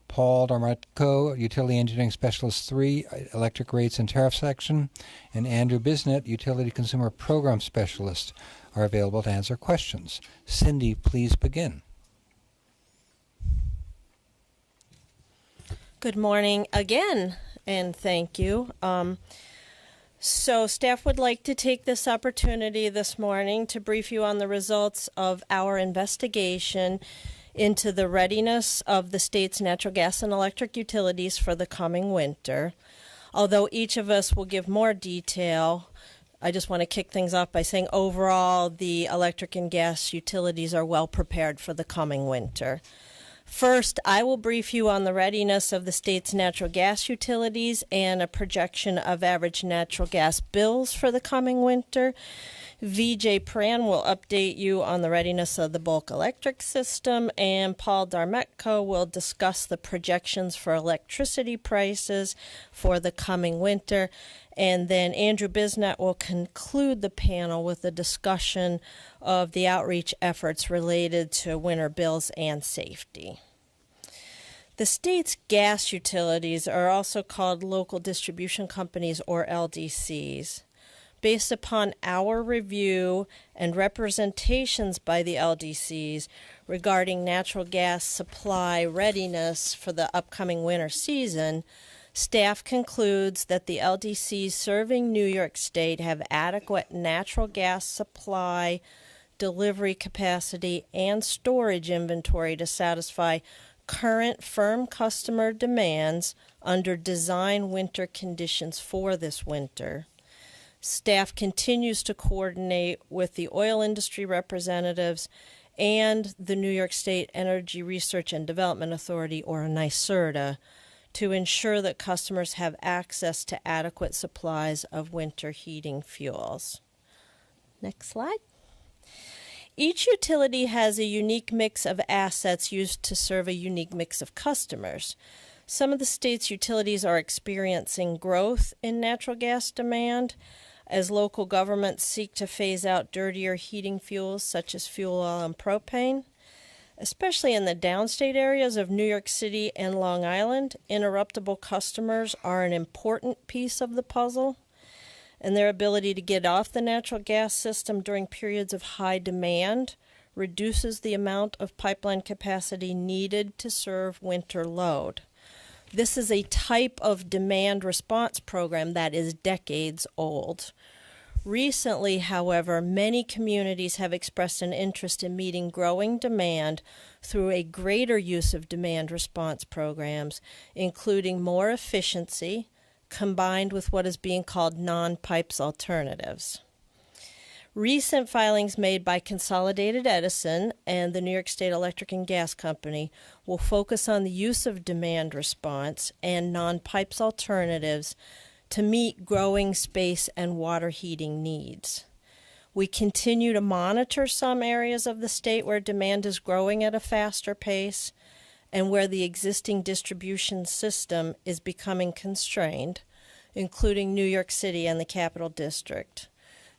Paul Darmatko, Utility Engineering Specialist 3, Electric Rates and Tariff Section, and Andrew Bisnet, Utility Consumer Program Specialist, are available to answer questions. Cindy, please begin. Good morning again, and thank you. So staff would like to take this opportunity this morning to brief you on the results of our investigation into the readiness of the state's natural gas and electric utilities for the coming winter. Although each of us will give more detail, I just want to kick things off by saying overall the electric and gas utilities are well prepared for the coming winter. First, I will brief you on the readiness of the state's natural gas utilities and a projection of average natural gas bills for the coming winter. VJ Pran will update you on the readiness of the bulk electric system, and Paul Darmetko will discuss the projections for electricity prices for the coming winter. And then Andrew Bisnet will conclude the panel with a discussion of the outreach efforts related to winter bills and safety. The state's gas utilities are also called local distribution companies, or LDCs. Based upon our review and representations by the LDCs regarding natural gas supply readiness for the upcoming winter season, staff concludes that the LDCs serving New York State have adequate natural gas supply, delivery capacity, and storage inventory to satisfy current firm customer demands under design winter conditions for this winter. Staff continues to coordinate with the oil industry representatives and the New York State Energy Research and Development Authority, or NYSERDA, to ensure that customers have access to adequate supplies of winter heating fuels. Next slide. Each utility has a unique mix of assets used to serve a unique mix of customers. Some of the state's utilities are experiencing growth in natural gas demand as local governments seek to phase out dirtier heating fuels such as fuel oil and propane. Especially in the downstate areas of New York City and Long Island, interruptible customers are an important piece of the puzzle, and their ability to get off the natural gas system during periods of high demand reduces the amount of pipeline capacity needed to serve winter load. This is a type of demand response program that is decades old. Recently, however, many communities have expressed an interest in meeting growing demand through a greater use of demand response programs, including more efficiency, combined with what is being called non-pipes alternatives. Recent filings made by Consolidated Edison and the New York State Electric and Gas Company will focus on the use of demand response and non-pipes alternatives to meet growing space and water heating needs. We continue to monitor some areas of the state where demand is growing at a faster pace and where the existing distribution system is becoming constrained, including New York City and the Capital District.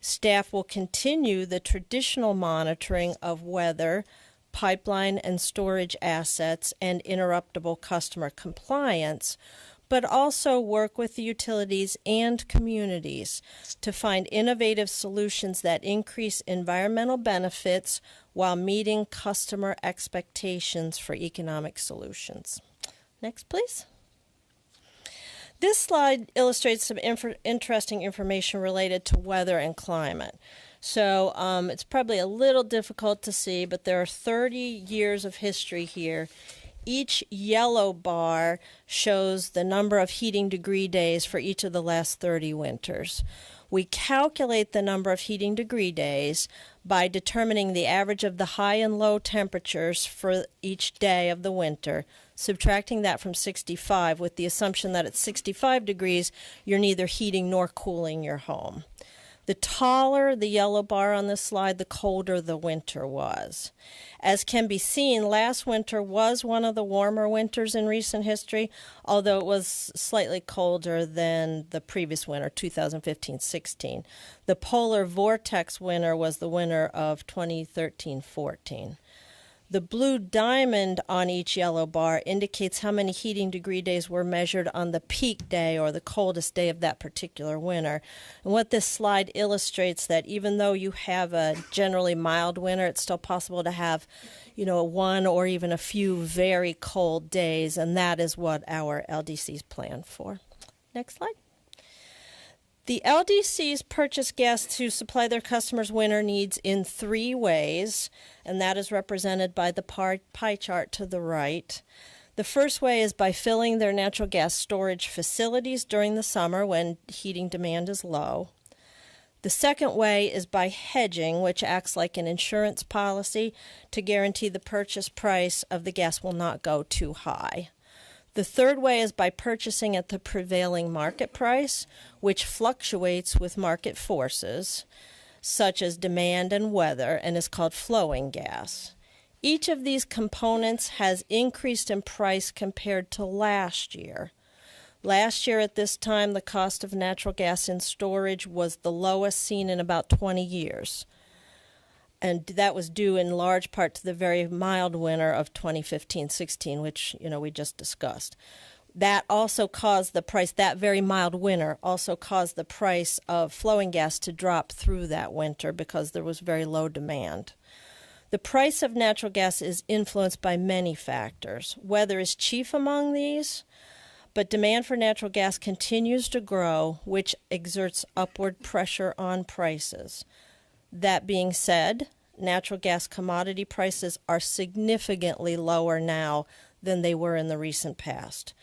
Staff will continue the traditional monitoring of weather, pipeline and storage assets, and interruptible customer compliance, but also work with the utilities and communities to find innovative solutions that increase environmental benefits while meeting customer expectations for economic solutions. Next, please. This slide illustrates some interesting information related to weather and climate. So it's probably a little difficult to see, but there are 30 years of history here. Each yellow bar shows the number of heating degree days for each of the last 30 winters. We calculate the number of heating degree days by determining the average of the high and low temperatures for each day of the winter, subtracting that from 65 with the assumption that at 65 degrees you're neither heating nor cooling your home. The taller the yellow bar on this slide, the colder the winter was. As can be seen, last winter was one of the warmer winters in recent history, although it was slightly colder than the previous winter, 2015-16. The polar vortex winter was the winter of 2013-14. The blue diamond on each yellow bar indicates how many heating degree days were measured on the peak day or the coldest day of that particular winter. And what this slide illustrates that even though you have a generally mild winter, it's still possible to have, one or even a few very cold days, and that is what our LDCs plan for. Next slide. The LDCs purchase gas to supply their customers' winter needs in 3 ways, and that is represented by the pie chart to the right. The first way is by filling their natural gas storage facilities during the summer when heating demand is low. The second way is by hedging, which acts like an insurance policy to guarantee the purchase price of the gas will not go too high. The third way is by purchasing at the prevailing market price, which fluctuates with market forces, such as demand and weather, and is called flowing gas. Each of these components has increased in price compared to last year. Last year at this time, the cost of natural gas in storage was the lowest seen in about 20 years. And that was due in large part to the very mild winter of 2015-16, which, we just discussed. That also caused the price, that very mild winter also caused the price of flowing gas to drop through that winter because there was very low demand. The price of natural gas is influenced by many factors. Weather is chief among these, but demand for natural gas continues to grow, which exerts upward pressure on prices. That being said, natural gas commodity prices are significantly lower now than they were in the recent past.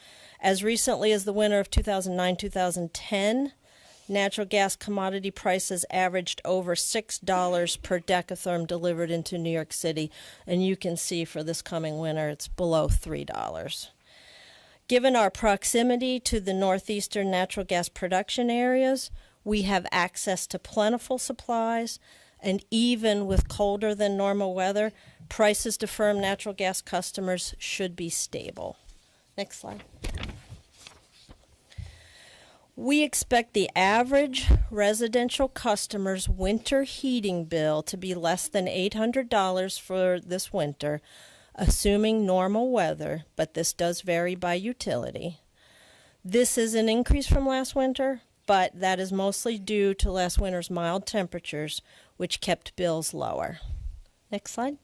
As recently as the winter of 2009-2010, natural gas commodity prices averaged over $6 per decatherm delivered into New York City, and you can see for this coming winter it's below $3. Given our proximity to the northeastern natural gas production areas, we have access to plentiful supplies, and even with colder than normal weather, prices to firm natural gas customers should be stable. Next slide. We expect the average residential customer's winter heating bill to be less than $800 for this winter, assuming normal weather, but this does vary by utility. This is an increase from last winter, but that is mostly due to last winter's mild temperatures, which kept bills lower. Next slide.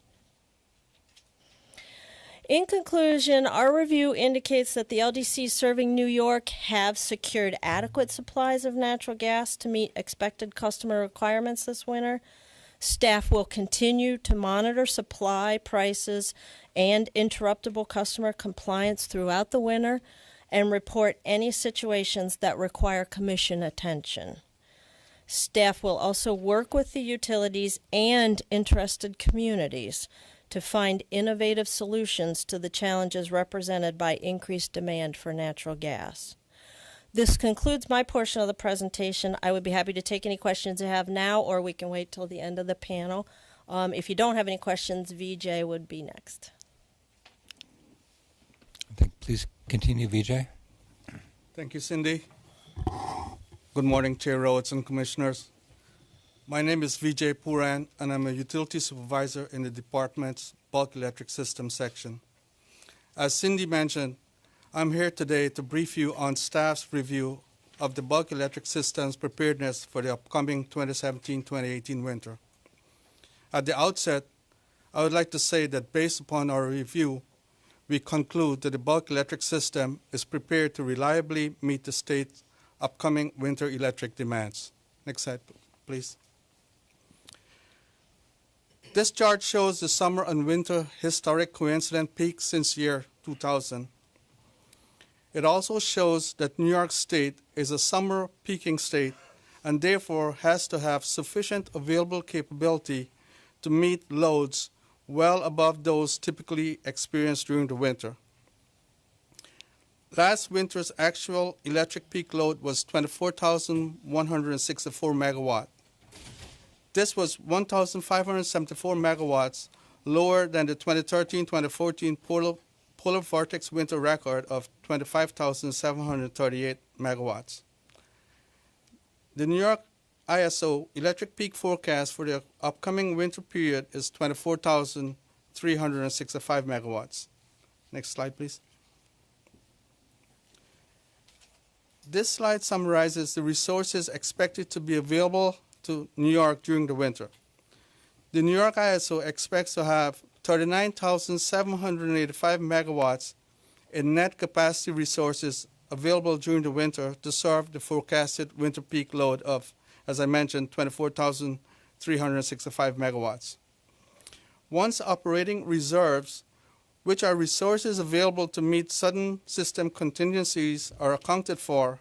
In conclusion, our review indicates that the LDCs serving New York have secured adequate supplies of natural gas to meet expected customer requirements this winter. Staff will continue to monitor supply prices and interruptible customer compliance throughout the winter and report any situations that require commission attention. Staff will also work with the utilities and interested communities to find innovative solutions to the challenges represented by increased demand for natural gas. This concludes my portion of the presentation. I would be happy to take any questions you have now, or we can wait till the end of the panel. If you don't have any questions, VJ would be next. Please continue, VJ. Thank you, Cindy. Good morning, Chair Rhodes and Commissioners. My name is Vijay Puran, and I'm a utility supervisor in the department's bulk electric system section. As Cindy mentioned, I'm here today to brief you on staff's review of the bulk electric system's preparedness for the upcoming 2017-2018 winter. At the outset, I would like to say that based upon our review, we conclude that the bulk electric system is prepared to reliably meet the state's upcoming winter electric demands. Next slide, please. This chart shows the summer and winter historic coincident peaks since year 2000. It also shows that New York State is a summer peaking state and therefore has to have sufficient available capability to meet loads well above those typically experienced during the winter. Last winter's actual electric peak load was 24,164 megawatt. This was 1,574 megawatts lower than the 2013-2014 polar vortex winter record of 25,738 megawatts. The New York ISO electric peak forecast for the upcoming winter period is 24,000 365 megawatts. Next slide, please. This slide summarizes the resources expected to be available to New York during the winter. The New York ISO expects to have 39,785 megawatts in net capacity resources available during the winter to serve the forecasted winter peak load of, as I mentioned, 24,365 megawatts. Once operating reserves, which are resources available to meet sudden system contingencies, are accounted for,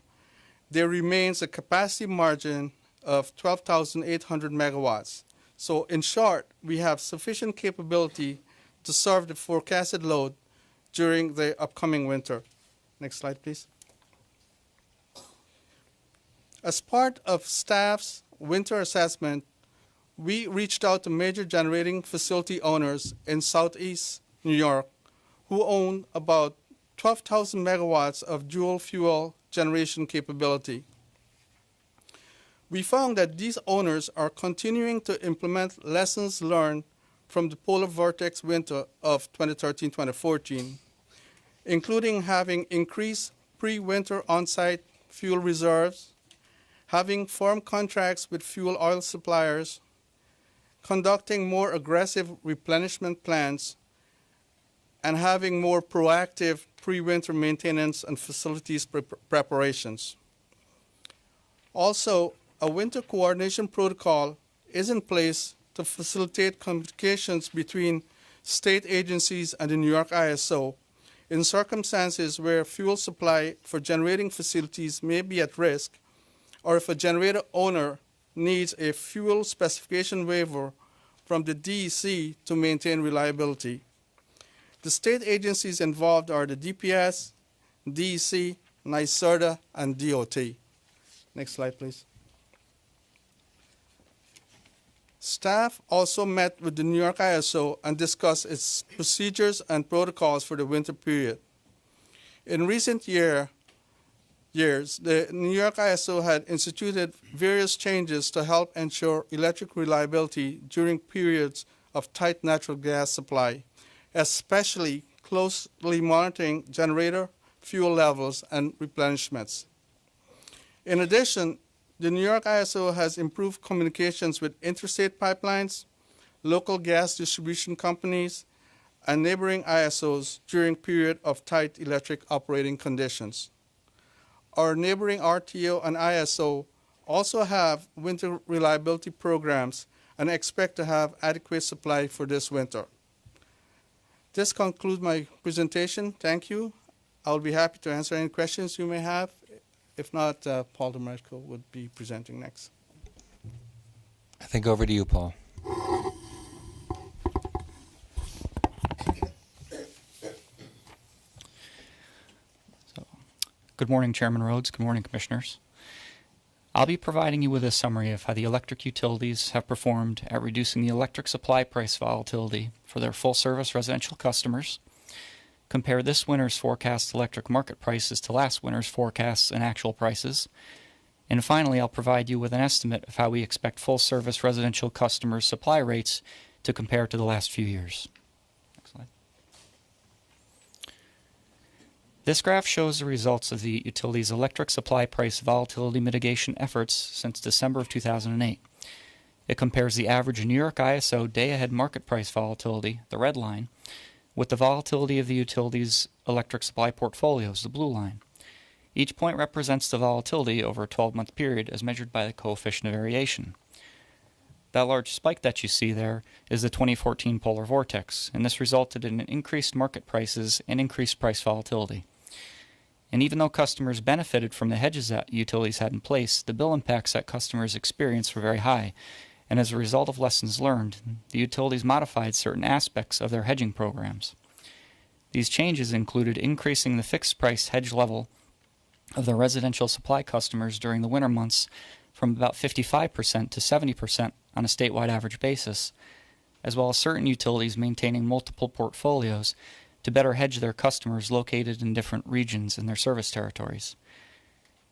there remains a capacity margin of 12,800 megawatts. So in short, we have sufficient capability to serve the forecasted load during the upcoming winter. Next slide, please. As part of staff's winter assessment, we reached out to major generating facility owners in Southeast New York who own about 12,000 megawatts of dual fuel generation capability. We found that these owners are continuing to implement lessons learned from the polar vortex winter of 2013-2014, including having increased pre-winter on-site fuel reserves, having firm contracts with fuel oil suppliers, conducting more aggressive replenishment plans, and having more proactive pre-winter maintenance and facilities preparations. Also, a winter coordination protocol is in place to facilitate communications between state agencies and the New York ISO in circumstances where fuel supply for generating facilities may be at risk, or if a generator owner needs a fuel specification waiver from the DEC to maintain reliability. The state agencies involved are the DPS, DEC, NYSERDA, and DOT. Next slide, please. Staff also met with the New York ISO and discussed its procedures and protocols for the winter period. In recent years, the New York ISO had instituted various changes to help ensure electric reliability during periods of tight natural gas supply, especially closely monitoring generator fuel levels and replenishments. In addition, the New York ISO has improved communications with interstate pipelines, local gas distribution companies, and neighboring ISOs during period of tight electric operating conditions. Our neighboring RTO and ISO also have winter reliability programs and expect to have adequate supply for this winter. This concludes my presentation. Thank you. I'll be happy to answer any questions you may have. If not, Paul Demarco would be presenting next. I think over to you, Paul. Good morning, Chairman Rhodes. Good morning, Commissioners. I'll be providing you with a summary of how the electric utilities have performed at reducing the electric supply price volatility for their full-service residential customers, compare this winter's forecast electric market prices to last winter's forecasts and actual prices, and finally I'll provide you with an estimate of how we expect full-service residential customers' supply rates to compare to the last few years. Next slide. This graph shows the results of the utility's electric supply price volatility mitigation efforts since December of 2008. It compares the average New York ISO day-ahead market price volatility, the red line, with the volatility of the utility's electric supply portfolios, the blue line. Each point represents the volatility over a 12-month period as measured by the coefficient of variation. That large spike that you see there is the 2014 polar vortex, and this resulted in increased market prices and increased price volatility. And even though customers benefited from the hedges that utilities had in place, the bill impacts that customers experienced were very high, and as a result of lessons learned, the utilities modified certain aspects of their hedging programs. These changes included increasing the fixed price hedge level of their residential supply customers during the winter months from about 55% to 70% on a statewide average basis, as well as certain utilities maintaining multiple portfolios to better hedge their customers located in different regions in their service territories.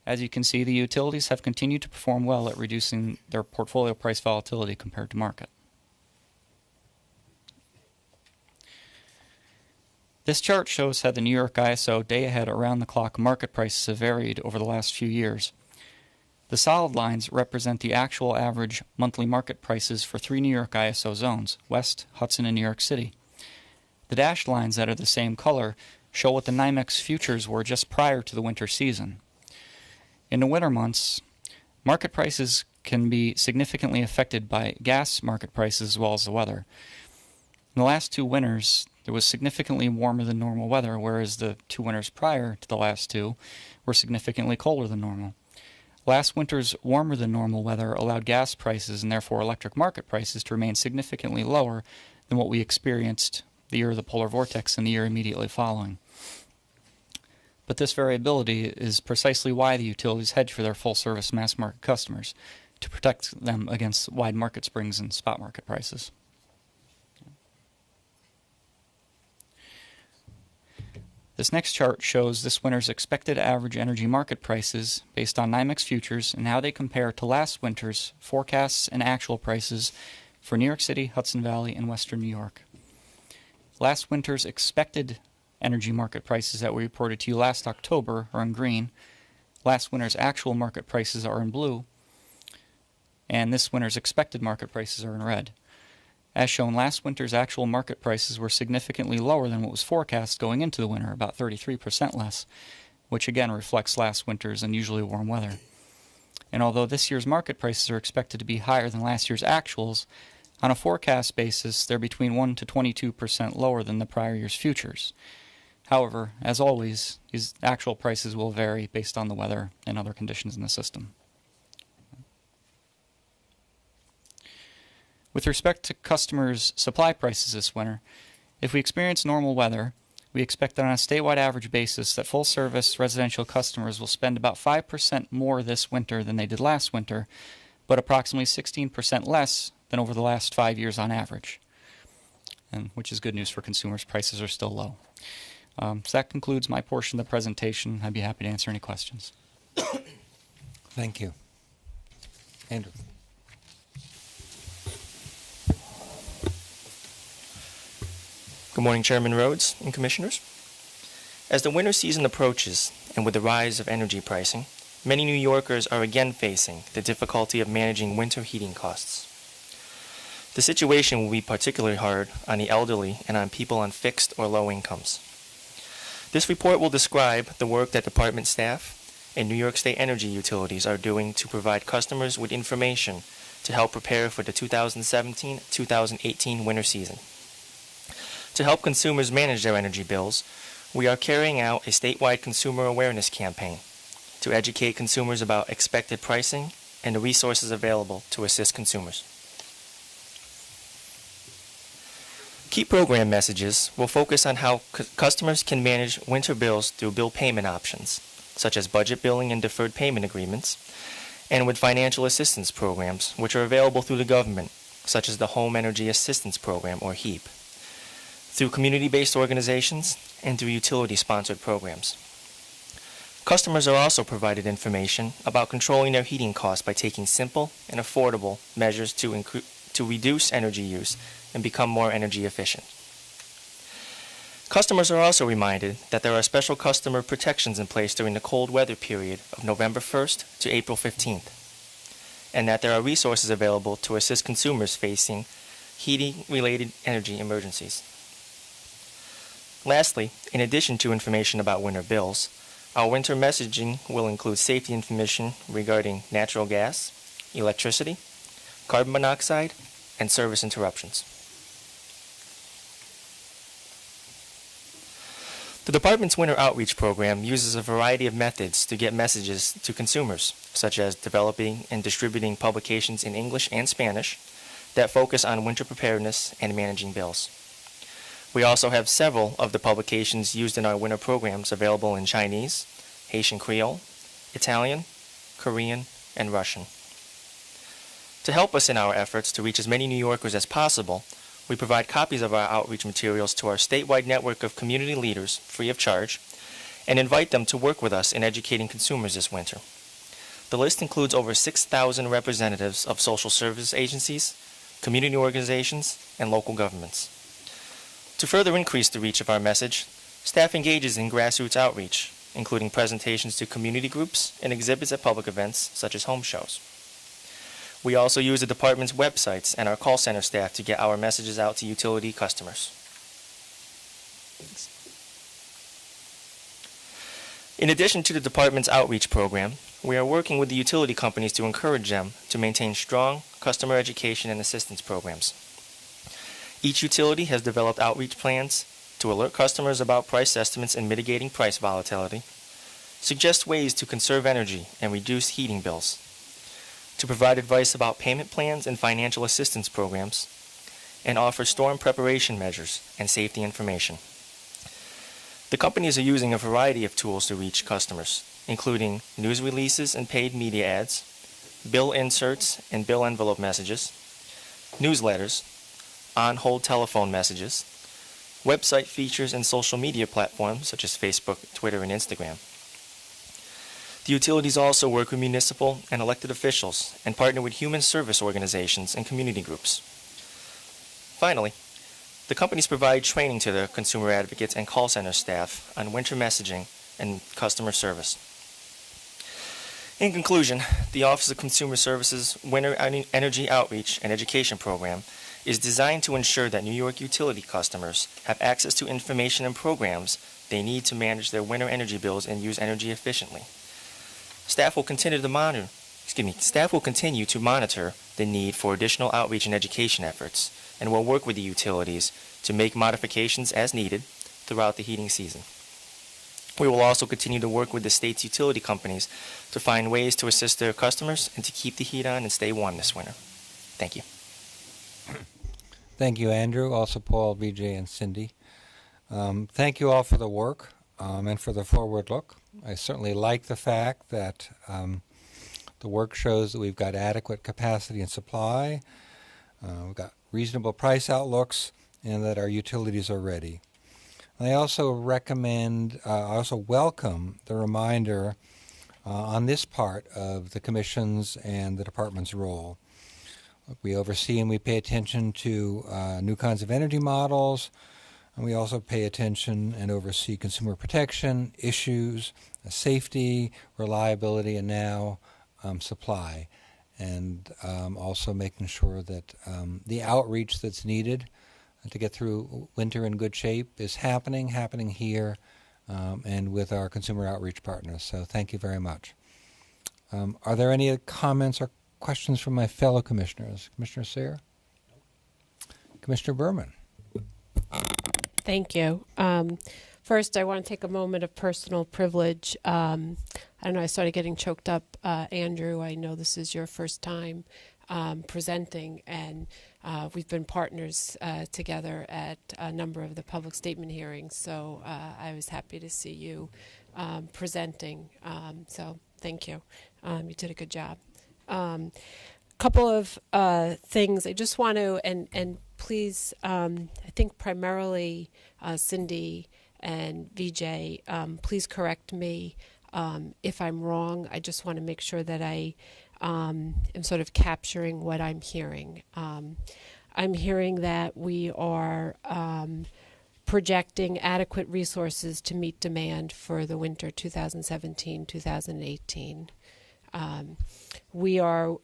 As you can see, the utilities have continued to perform well at reducing their portfolio price volatility compared to market. This chart shows how the New York ISO day-ahead around-the-clock market prices have varied over the last few years. The solid lines represent the actual average monthly market prices for 3 New York ISO zones, West, Hudson, and New York City. The dashed lines that are the same color show what the NYMEX futures were just prior to the winter season. In the winter months, market prices can be significantly affected by gas market prices as well as the weather. In the last 2 winters, there was significantly warmer than normal weather, whereas the 2 winters prior to the last 2 were significantly colder than normal. Last winter's warmer than normal weather allowed gas prices and therefore electric market prices to remain significantly lower than what we experienced the year of the polar vortex and the year immediately following. But this variability is precisely why the utilities hedge for their full-service mass market customers, to protect them against wide market springs and spot market prices. This next chart shows this winter's expected average energy market prices based on NYMEX futures and how they compare to last winter's forecasts and actual prices for New York City, Hudson Valley, and Western New York. Last winter's expected energy market prices that we reported to you last October are in green. Last winter's actual market prices are in blue. And this winter's expected market prices are in red. As shown, last winter's actual market prices were significantly lower than what was forecast going into the winter, about 33% less, which again reflects last winter's unusually warm weather. And although this year's market prices are expected to be higher than last year's actuals, on a forecast basis, they're between 1 to 22% lower than the prior year's futures. However, as always, these actual prices will vary based on the weather and other conditions in the system. With respect to customers' supply prices this winter, if we experience normal weather, we expect that on a statewide average basis that full-service residential customers will spend about 5% more this winter than they did last winter, but approximately 16% less than over the last 5 years on average, and which is good news for consumers. Prices are still low. So that concludes my portion of the presentation. I'd be happy to answer any questions. Thank you. Andrew. Good morning, Chairman Rhodes and Commissioners. As the winter season approaches, and with the rise of energy pricing, many New Yorkers are again facing the difficulty of managing winter heating costs. The situation will be particularly hard on the elderly and on people on fixed or low incomes. This report will describe the work that department staff and New York State Energy Utilities are doing to provide customers with information to help prepare for the 2017-2018 winter season. To help consumers manage their energy bills, we are carrying out a statewide consumer awareness campaign to educate consumers about expected pricing and the resources available to assist consumers. Key program messages will focus on how customers can manage winter bills through bill payment options, such as budget billing and deferred payment agreements, and with financial assistance programs, which are available through the government, such as the Home Energy Assistance Program, or HEAP, through community-based organizations, and through utility-sponsored programs. Customers are also provided information about controlling their heating costs by taking simple and affordable measures to reduce energy use and become more energy efficient. Customers are also reminded that there are special customer protections in place during the cold weather period of November 1st to April 15th, and that there are resources available to assist consumers facing heating-related energy emergencies. Lastly, in addition to information about winter bills, our winter messaging will include safety information regarding natural gas, electricity, carbon monoxide, and service interruptions. The department's winter outreach program uses a variety of methods to get messages to consumers, such as developing and distributing publications in English and Spanish that focus on winter preparedness and managing bills. We also have several of the publications used in our winter programs available in Chinese, Haitian Creole, Italian, Korean, and Russian. To help us in our efforts to reach as many New Yorkers as possible, we provide copies of our outreach materials to our statewide network of community leaders free of charge and invite them to work with us in educating consumers this winter. The list includes over 6,000 representatives of social service agencies, community organizations, and local governments. To further increase the reach of our message, Staff engages in grassroots outreach, including presentations to community groups and exhibits at public events such as home shows. We also use the department's websites and our call center staff to get our messages out to utility customers. In addition to the department's outreach program, we are working with the utility companies to encourage them to maintain strong customer education and assistance programs. Each utility has developed outreach plans to alert customers about price estimates and mitigating price volatility, suggest ways to conserve energy and reduce heating bills, to provide advice about payment plans and financial assistance programs, and offer storm preparation measures and safety information. The companies are using a variety of tools to reach customers, including news releases and paid media ads, bill inserts and bill envelope messages, newsletters, on-hold telephone messages, website features and social media platforms such as Facebook, Twitter, and Instagram. The utilities also work with municipal and elected officials and partner with human service organizations and community groups. Finally, the companies provide training to their consumer advocates and call center staff on winter messaging and customer service. In conclusion, the Office of Consumer Services Winter Energy Outreach and Education Program is designed to ensure that New York utility customers have access to information and programs they need to manage their winter energy bills and use energy efficiently. Staff will continue to monitor the need for additional outreach and education efforts, and will work with the utilities to make modifications as needed throughout the heating season. We will also continue to work with the state's utility companies to find ways to assist their customers and to keep the heat on and stay warm this winter. Thank you. Thank you, Andrew. Also, Paul, BJ, and Cindy. Thank you all for the work and for the forward look. I certainly like the fact that the work shows that we've got adequate capacity and supply, we've got reasonable price outlooks, and that our utilities are ready. I also welcome the reminder on this part of the Commission's and the Department's role. We oversee and we pay attention to new kinds of energy models, and we also pay attention and oversee consumer protection issues, safety, reliability, and now supply, and also making sure that the outreach that's needed to get through winter in good shape is happening here, and with our consumer outreach partners. So thank you very much. Are there any comments or questions from my fellow commissioners? Commissioner Sayre? Commissioner Berman? Thank you. First, I want to take a moment of personal privilege. I don't know, I started getting choked up. Andrew, I know this is your first time presenting, and we've been partners together at a number of the public statement hearings, so I was happy to see you presenting. So thank you. You did a good job. Couple of things I just want to, and please, I think primarily Cindy and Vijay, please correct me if I'm wrong. I just want to make sure that I am sort of capturing what I'm hearing. I'm hearing that we are projecting adequate resources to meet demand for the winter 2017-2018. We are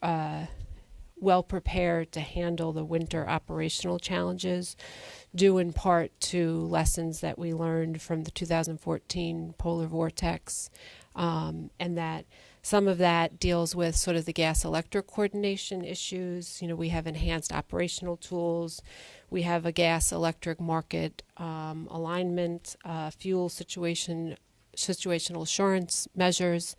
well prepared to handle the winter operational challenges, due in part to lessons that we learned from the 2014 polar vortex, and that some of that deals with sort of the gas-electric coordination issues. You know, we have enhanced operational tools. We have a gas-electric market alignment, fuel situational assurance measures.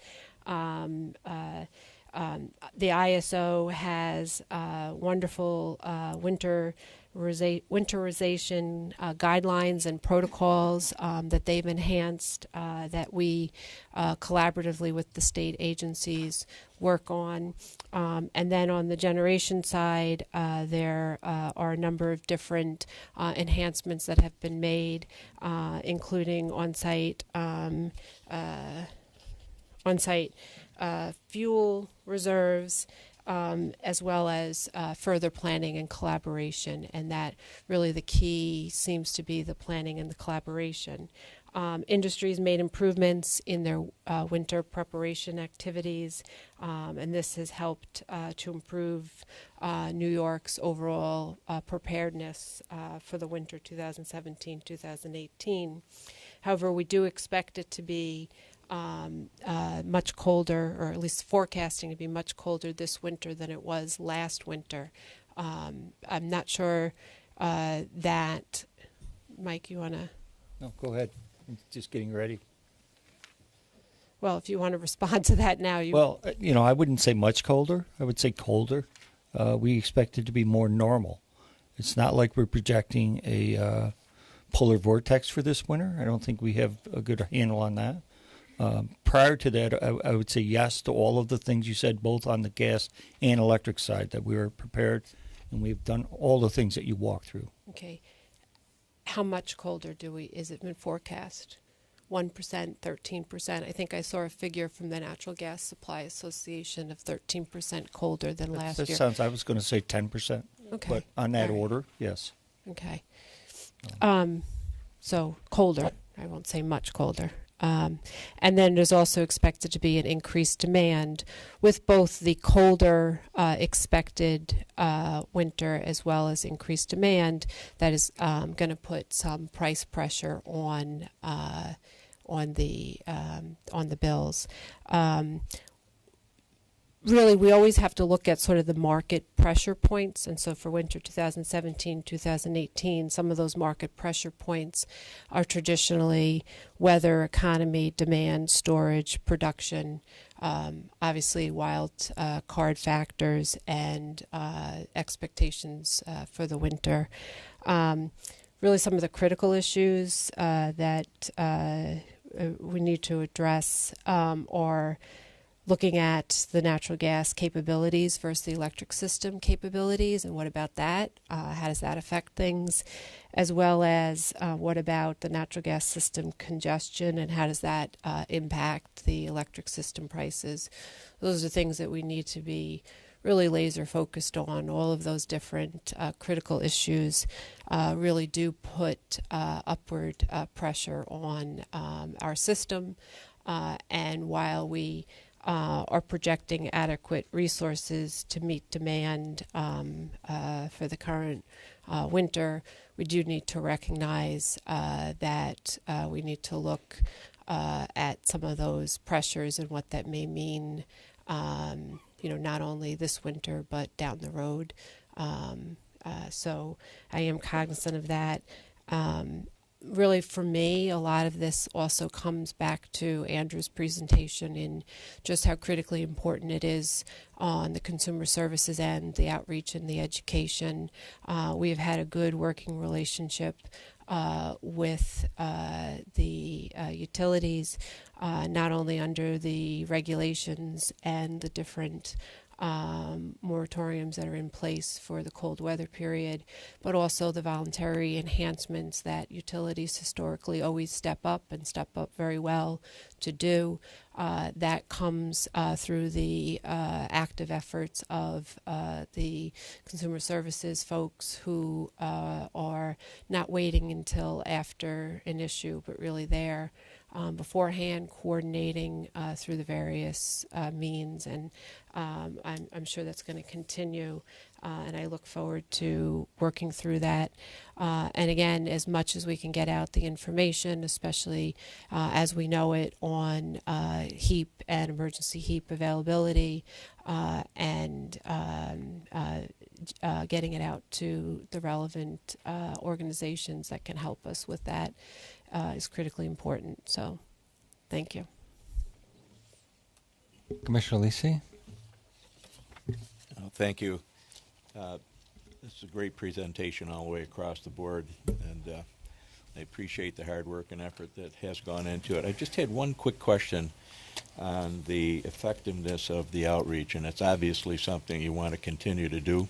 The ISO has wonderful winterization guidelines and protocols that they've enhanced, that we collaboratively with the state agencies work on. And then on the generation side, there are a number of different enhancements that have been made, including on-site fuel reserves, as well as further planning and collaboration, and that really the key seems to be the planning and the collaboration. Industries made improvements in their winter preparation activities, and this has helped to improve New York's overall preparedness for the winter 2017-2018. However, we do expect it to be much colder, or at least forecasting to be much colder this winter than it was last winter. I'm not sure that, Mike, you want to? No, go ahead. I'm just getting ready. Well, if you want to respond to that now, you. Well, I wouldn't say much colder. I would say colder. We expect it to be more normal. It's not like we're projecting a polar vortex for this winter. I don't think we have a good handle on that. Prior to that, I would say yes to all of the things you said, both on the gas and electric side, that we were prepared, and we've done all the things that you walked through. Okay. How much colder is it been forecast? 1%, 13%. I think I saw a figure from the Natural Gas Supply Association of 13% colder than last year. I was going to say 10%. Okay. But on that All right. order, yes. Okay. So colder. I won't say much colder. And then there's also expected to be an increased demand with both the colder expected winter as well as increased demand that is going to put some price pressure on the bills. Really, we always have to look at sort of the market pressure points. And so for winter 2017-2018, some of those market pressure points are traditionally weather, economy, demand, storage, production, obviously wild card factors, and expectations for the winter. Really, some of the critical issues that we need to address are looking at the natural gas capabilities versus the electric system capabilities, and what about that? How does that affect things? As well as what about the natural gas system congestion, and how does that impact the electric system prices? Those are things that we need to be really laser focused on. All of those different critical issues really do put upward pressure on our system. And while we are projecting adequate resources to meet demand for the current winter, we do need to recognize that we need to look at some of those pressures and what that may mean, not only this winter but down the road. So I am cognizant of that. Really, for me, a lot of this also comes back to Andrew's presentation in just how critically important it is on the consumer services end, the outreach and the education. We have had a good working relationship with the utilities, not only under the regulations and the different moratoriums that are in place for the cold weather period, but also the voluntary enhancements that utilities historically always step up very well to do. That comes through the active efforts of the consumer services folks who are not waiting until after an issue, but really there beforehand, coordinating through the various means, and I'm sure that's going to continue, and I look forward to working through that. And again, as much as we can get out the information, especially as we know it on HEAP and emergency HEAP availability, and getting it out to the relevant organizations that can help us with that is critically important. So, thank you. Commissioner Lisi? Thank you. This is a great presentation all the way across the board, and I appreciate the hard work and effort that has gone into it. I just had one quick question on the effectiveness of the outreach, and it's obviously something you want to continue to do.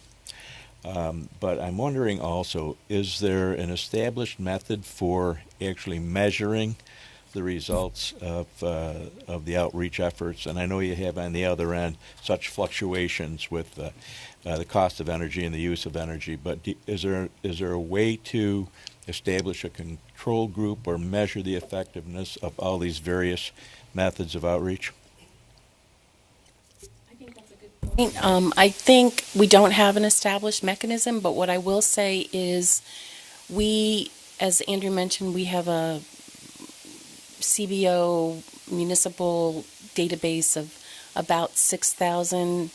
But I'm wondering also, is there an established method for actually measuring the results of the outreach efforts? And I know you have on the other end such fluctuations with the cost of energy and the use of energy, but is there a way to establish a control group or measure the effectiveness of all these various methods of outreach? I think we don't have an established mechanism, but what I will say is we, as Andrew mentioned, we have a CBO municipal database of about 6,000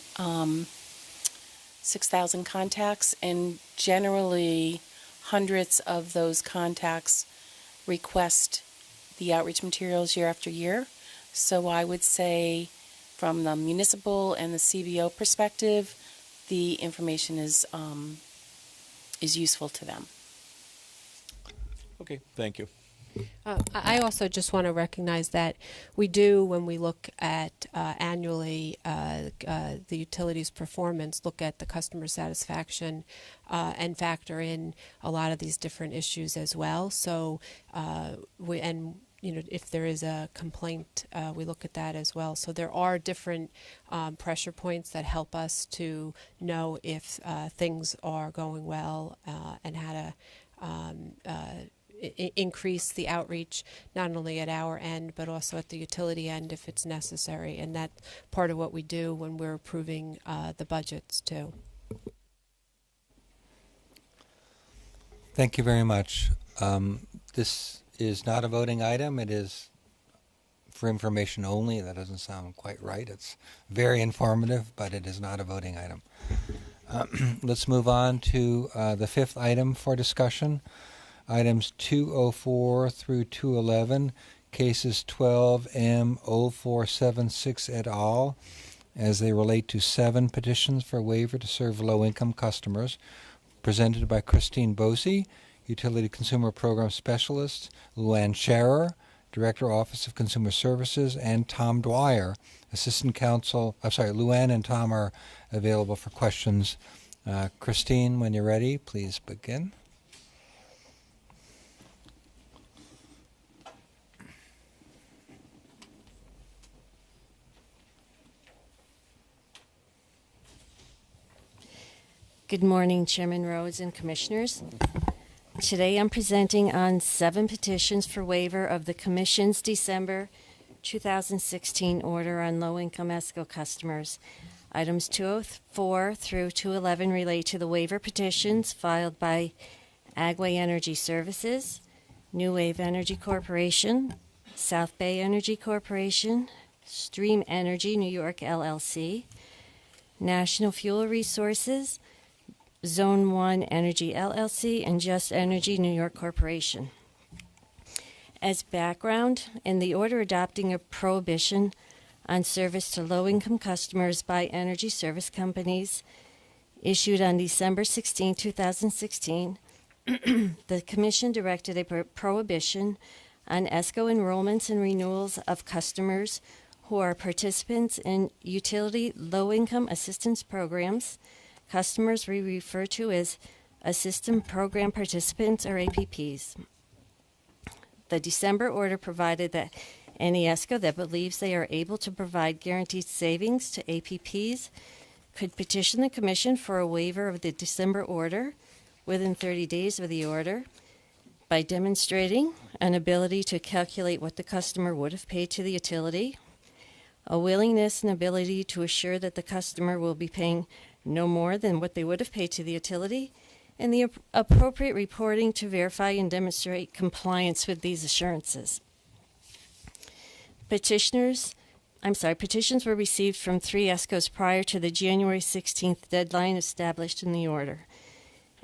contacts, and generally hundreds of those contacts request the outreach materials year after year. So I would say from the municipal and the CBO perspective, the information is useful to them. Okay, thank you. I also just want to recognize that we do, when we look at annually the utilities performance, look at the customer satisfaction and factor in a lot of these different issues as well. So if there is a complaint, we look at that as well. So there are different pressure points that help us to know if things are going well and how to increase the outreach, not only at our end, but also at the utility end if it's necessary. And that's part of what we do when we're approving the budgets, too. Thank you very much. This is not a voting item. It is for information only. That doesn't sound quite right. It's very informative, but it is not a voting item. Let's move on to the fifth item for discussion. Items 204 through 211, cases 12M0476 et al., as they relate to 7 petitions for waiver to serve low-income customers, presented by Christine Bosey, Utility Consumer Program Specialist, Luann Scherer, Director, Office of Consumer Services, and Tom Dwyer, Assistant Counsel. Luann and Tom are available for questions. Christine, when you're ready, please begin. Good morning, Chairman Rhodes and Commissioners. Today I'm presenting on 7 petitions for waiver of the Commission's December 2016 order on low-income ESCO customers. Items 204 through 211 relate to the waiver petitions filed by Agway Energy Services, New Wave Energy Corporation, South Bay Energy Corporation, Stream Energy New York LLC, National Fuel Resources, Zone 1 Energy LLC, and Just Energy New York Corporation. As background, in the order adopting a prohibition on service to low-income customers by energy service companies issued on December 16, 2016, the Commission directed a prohibition on ESCO enrollments and renewals of customers who are participants in utility low-income assistance programs. Customers we refer to as Assistance Program Participants, or APPs. The December order provided that any ESCO that believes they are able to provide guaranteed savings to APPs could petition the Commission for a waiver of the December order within 30 days of the order by demonstrating an ability to calculate what the customer would have paid to the utility, a willingness and ability to assure that the customer will be paying no more than what they would have paid to the utility, and the appropriate reporting to verify and demonstrate compliance with these assurances. Petitions were received from 3 ESCOs prior to the January 16th deadline established in the order.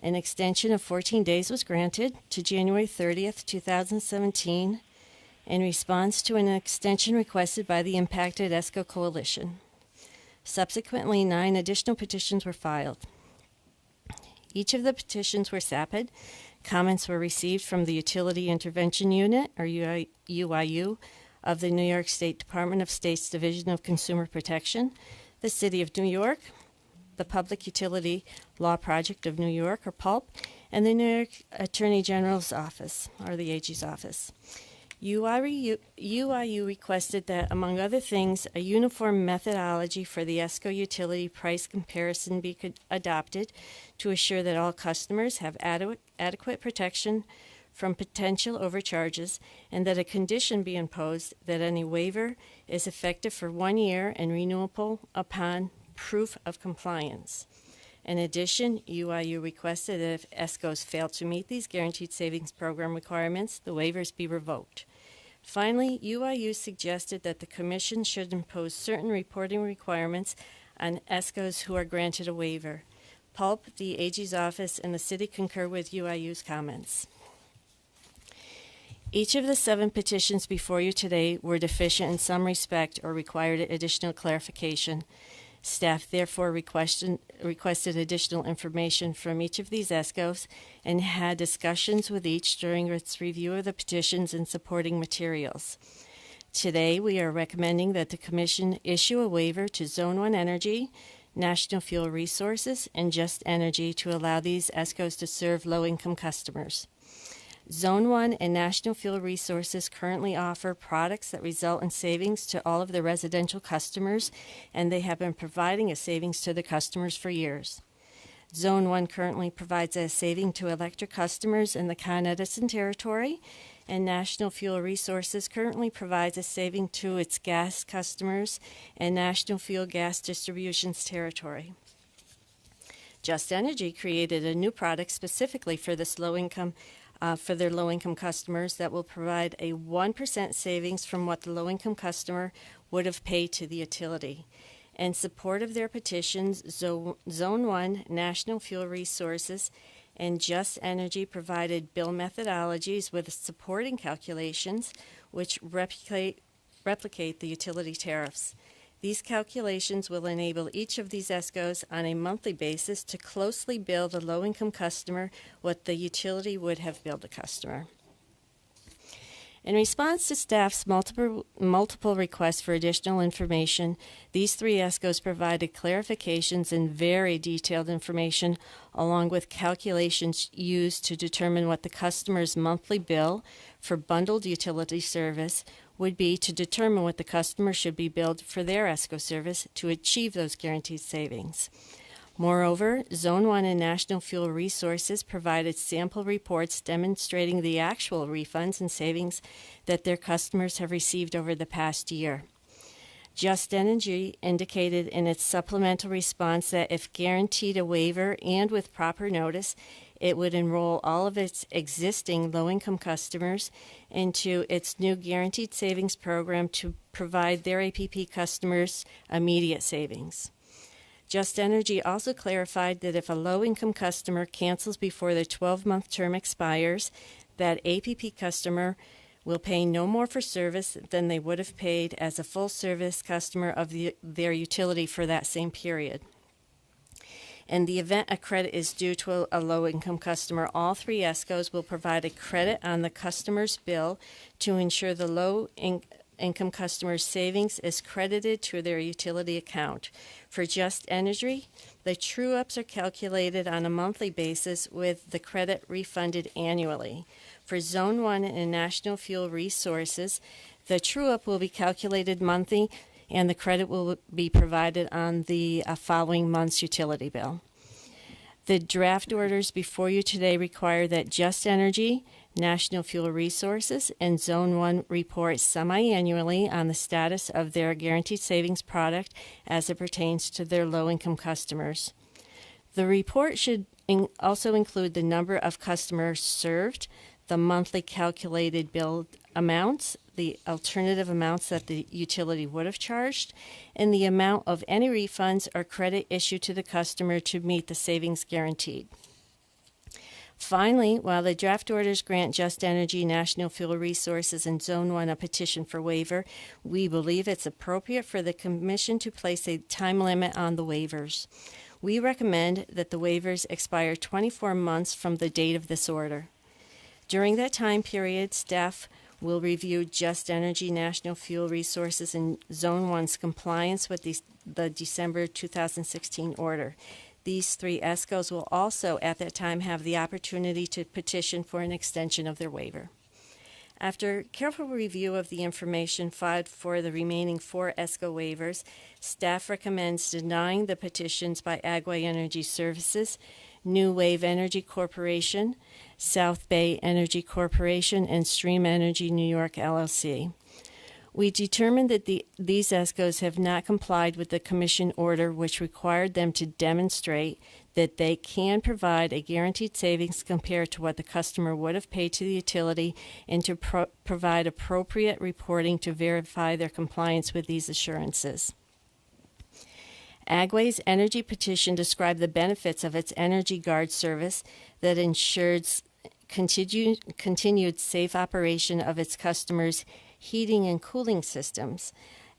An extension of 14 days was granted to January 30th, 2017, in response to an extension requested by the impacted ESCO Coalition. Subsequently, 9 additional petitions were filed. Each of the petitions were SAPID. Comments were received from the Utility Intervention Unit, or UIU, of the New York State Department of State's Division of Consumer Protection, the City of New York, the Public Utility Law Project of New York, or PULP, and the New York Attorney General's Office, or the AG's office. UIU requested that, among other things, a uniform methodology for the ESCO utility price comparison be adopted to assure that all customers have adequate protection from potential overcharges, and that a condition be imposed that any waiver is effective for 1 year and renewable upon proof of compliance. In addition, UIU requested that if ESCOs fail to meet these Guaranteed Savings Program requirements, the waivers be revoked. Finally, UIU suggested that the Commission should impose certain reporting requirements on ESCOs who are granted a waiver. PULP, the AG's office, and the City concur with UIU's comments. Each of the 7 petitions before you today were deficient in some respect or required additional clarification. Staff therefore requested additional information from each of these ESCOs and had discussions with each during its review of the petitions and supporting materials. Today, we are recommending that the Commission issue a waiver to Zone 1 Energy, National Fuel Resources, and Just Energy to allow these ESCOs to serve low-income customers. Zone 1 and National Fuel Resources currently offer products that result in savings to all of their residential customers, and they have been providing a savings to the customers for years. Zone 1 currently provides a saving to electric customers in the Con Edison territory, and National Fuel Resources currently provides a saving to its gas customers and National Fuel Gas Distribution's territory. Just Energy created a new product specifically for this for their low-income customers that will provide a 1% savings from what the low-income customer would have paid to the utility. In support of their petitions, Zone 1, National Fuel Resources, and Just Energy provided bill methodologies with supporting calculations which replicate the utility tariffs. These calculations will enable each of these ESCOs on a monthly basis to closely bill the low-income customer what the utility would have billed the customer. In response to staff's multiple requests for additional information, these 3 ESCOs provided clarifications and very detailed information along with calculations used to determine what the customer's monthly bill for bundled utility service would be to determine what the customer should be billed for their ESCO service to achieve those guaranteed savings. Moreover, Zone 1 and National Fuel Resources provided sample reports demonstrating the actual refunds and savings that their customers have received over the past year. Just Energy indicated in its supplemental response that if guaranteed a waiver and with proper notice, it would enroll all of its existing low-income customers into its new Guaranteed Savings Program to provide their APP customers immediate savings. Just Energy also clarified that if a low-income customer cancels before the 12-month term expires, that APP customer will pay no more for service than they would have paid as a full-service customer of their utility for that same period. In the event a credit is due to a low-income customer, all 3 ESCOs will provide a credit on the customer's bill to ensure the low-income customer's savings is credited to their utility account. For Just Energy, the true-ups are calculated on a monthly basis with the credit refunded annually. For Zone 1 and National Fuel Resources, the true-up will be calculated monthly and the credit will be provided on the following month's utility bill. The draft orders before you today require that Just Energy, National Fuel Resources, and Zone 1 report semi-annually on the status of their guaranteed savings product as it pertains to their low-income customers. The report should also include the number of customers served, the monthly calculated bill amounts, the alternative amounts that the utility would have charged, and the amount of any refunds or credit issued to the customer to meet the savings guaranteed. Finally, while the draft orders grant Just Energy, National Fuel Resources, and Zone 1 a petition for waiver, we believe it's appropriate for the Commission to place a time limit on the waivers. We recommend that the waivers expire 24 months from the date of this order. During that time period, staff will review Just Energy, National Fuel Resources, and Zone 1's compliance with the December 2016 order. These 3 ESCOs will also, at that time, have the opportunity to petition for an extension of their waiver. After careful review of the information filed for the remaining 4 ESCO waivers, staff recommends denying the petitions by Agway Energy Services, New Wave Energy Corporation, South Bay Energy Corporation, and Stream Energy New York LLC. We determined that these ESCOs have not complied with the Commission order, which required them to demonstrate that they can provide a guaranteed savings compared to what the customer would have paid to the utility, and to provide appropriate reporting to verify their compliance with these assurances. Agway's energy petition described the benefits of its Energy Guard service that ensures continued safe operation of its customers' heating and cooling systems.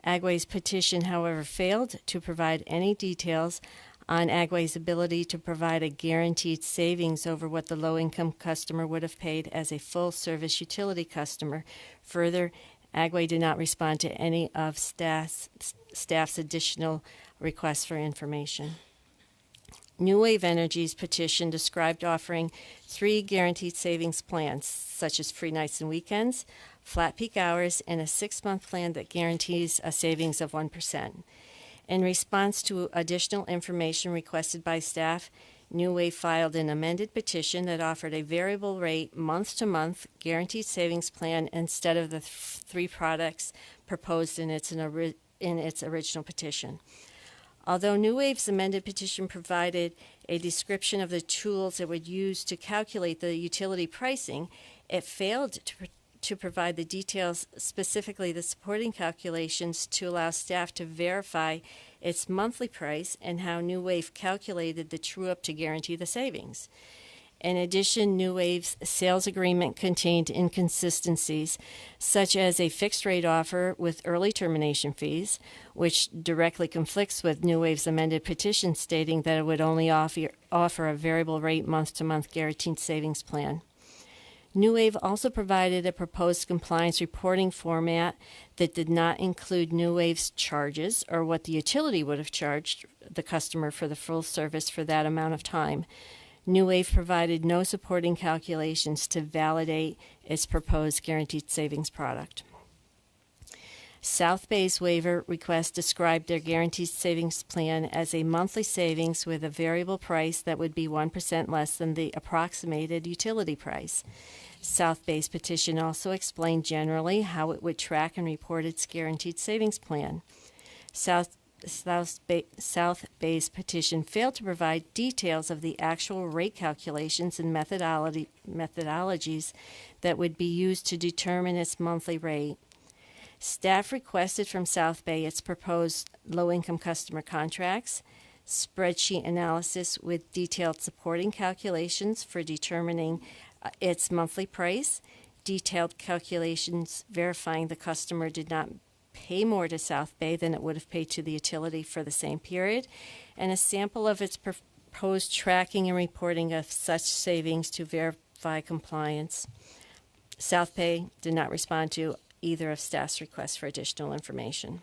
Agway's petition, however, failed to provide any details on Agway's ability to provide a guaranteed savings over what the low-income customer would have paid as a full-service utility customer. Further, Agway did not respond to any of staff's additional requests for information. New Wave Energy's petition described offering 3 guaranteed savings plans, such as free nights and weekends, flat peak hours, and a 6-month plan that guarantees a savings of 1%. In response to additional information requested by staff, New Wave filed an amended petition that offered a variable rate month-to-month guaranteed savings plan instead of the 3 products proposed in its original petition. Although New Wave's amended petition provided a description of the tools it would use to calculate the utility pricing, it failed to provide the details, specifically the supporting calculations, to allow staff to verify its monthly price and how New Wave calculated the true-up to guarantee the savings. In addition, New Wave's sales agreement contained inconsistencies, such as a fixed-rate offer with early termination fees, which directly conflicts with New Wave's amended petition stating that it would only offer a variable rate month-to-month guaranteed savings plan. New Wave also provided a proposed compliance reporting format that did not include New Wave's charges or what the utility would have charged the customer for the full service for that amount of time. New Wave provided no supporting calculations to validate its proposed guaranteed savings product. South Bay's waiver request described their guaranteed savings plan as a monthly savings with a variable price that would be 1% less than the approximated utility price. South Bay's petition also explained generally how it would track and report its guaranteed savings plan. South Bay's petition failed to provide details of the actual rate calculations and methodologies that would be used to determine its monthly rate. Staff requested from South Bay its proposed low-income customer contracts, spreadsheet analysis with detailed supporting calculations for determining its monthly price, detailed calculations verifying the customer did not pay more to South Bay than it would have paid to the utility for the same period, and a sample of its proposed tracking and reporting of such savings to verify compliance. South Bay did not respond to either of staff's requests for additional information.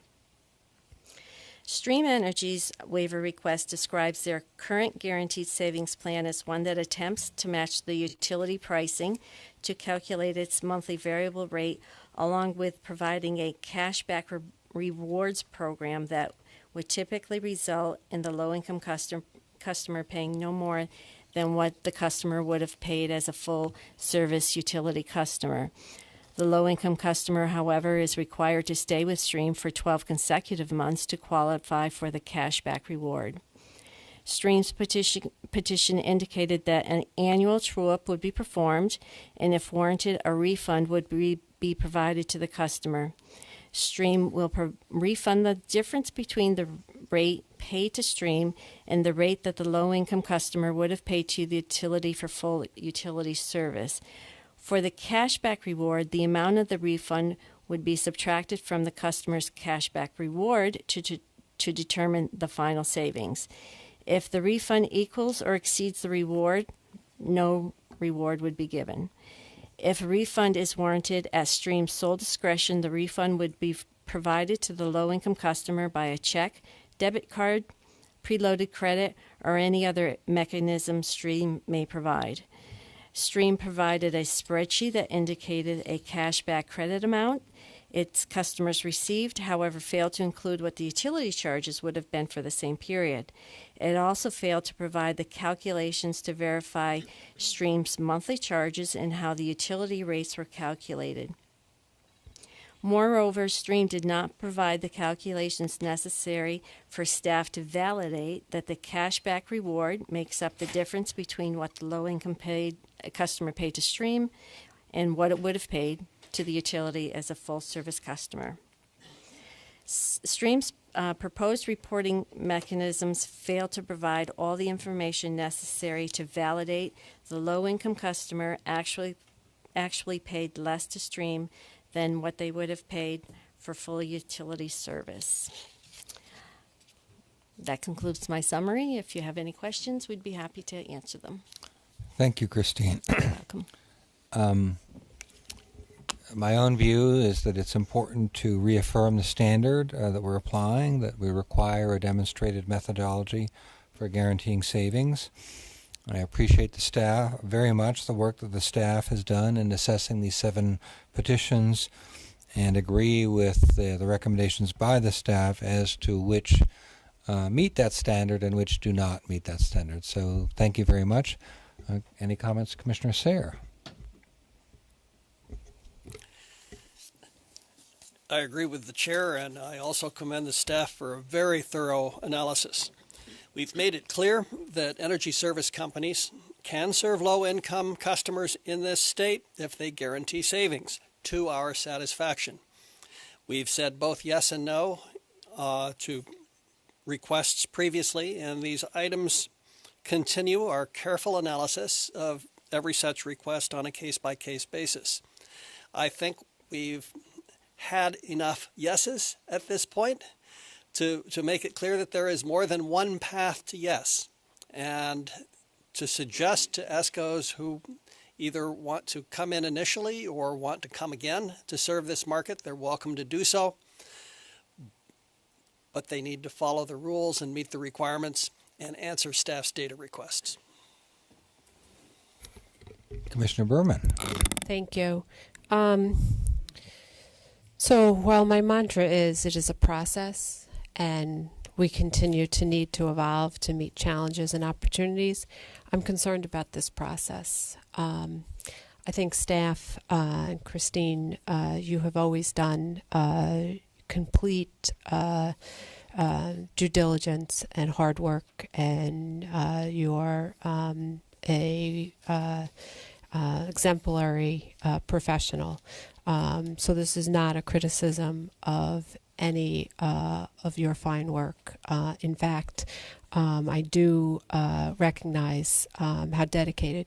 Stream Energy's waiver request describes their current guaranteed savings plan as one that attempts to match the utility pricing to calculate its monthly variable rate, along with providing a cashback rewards program that would typically result in the low-income customer paying no more than what the customer would have paid as a full-service utility customer. The low-income customer, however, is required to stay with Stream for 12 consecutive months to qualify for the cashback reward. Stream's petition indicated that an annual true-up would be performed, and if warranted, a refund would be provided to the customer. Stream will refund the difference between the rate paid to Stream and the rate that the low-income customer would have paid to the utility for full utility service. For the cashback reward, the amount of the refund would be subtracted from the customer's cashback reward to determine the final savings. If the refund equals or exceeds the reward, no reward would be given. If a refund is warranted at Stream's sole discretion, the refund would be provided to the low-income customer by a check, debit card, preloaded credit, or any other mechanism Stream may provide. Stream provided a spreadsheet that indicated a cashback credit amount its customers received, however, failed to include what the utility charges would have been for the same period. It also failed to provide the calculations to verify Stream's monthly charges and how the utility rates were calculated. Moreover, Stream did not provide the calculations necessary for staff to validate that the cashback reward makes up the difference between what the low-income customer paid to Stream and what it would have paid to the utility as a full-service customer. Stream's proposed reporting mechanisms fail to provide all the information necessary to validate the low-income customer actually paid less to Stream than what they would have paid for full utility service. That concludes my summary. If you have any questions, we'd be happy to answer them. Thank you, Christine. You're welcome. My own view is that it's important to reaffirm the standard that we're applying, that we require a demonstrated methodology for guaranteeing savings. I appreciate the staff very much, the work that the staff has done in assessing these 7 petitions, and agree with the recommendations by the staff as to which meet that standard and which do not meet that standard. So thank you very much. Any comments, Commissioner Sayre? I agree with the chair, and I also commend the staff for a very thorough analysis. We've made it clear that energy service companies can serve low-income customers in this state if they guarantee savings to our satisfaction. We've said both yes and no to requests previously, and these items continue our careful analysis of every such request on a case-by-case basis. I think we've had enough yeses at this point to make it clear that there is more than one path to yes, and to suggest to ESCOs who either want to come in initially or want to come again to serve this market, they're welcome to do so, but they need to follow the rules and meet the requirements and answer staff's data requests. Commissioner Berman. Thank you. So while my mantra is it is a process and we continue to need to evolve to meet challenges and opportunities, I'm concerned about this process. I think staff and Christine, you have always done complete due diligence and hard work, and you are a exemplary professional. So this is not a criticism of any of your fine work. In fact, I do recognize how dedicated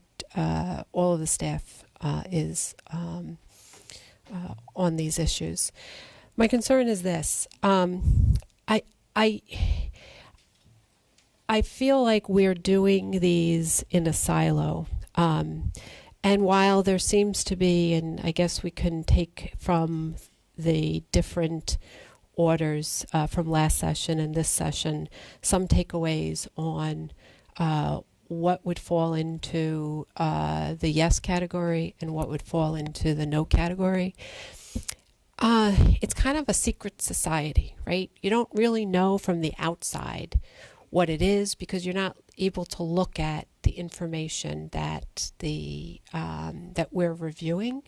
all of the staff is on these issues. My concern is this. I feel like we're doing these in a silo. And while there seems to be, and I guess we can take from the different orders from last session and this session, some takeaways on what would fall into the yes category and what would fall into the no category. It's kind of a secret society, right? You don't really know from the outside what it is because you're not able to look at the information that that we're reviewing,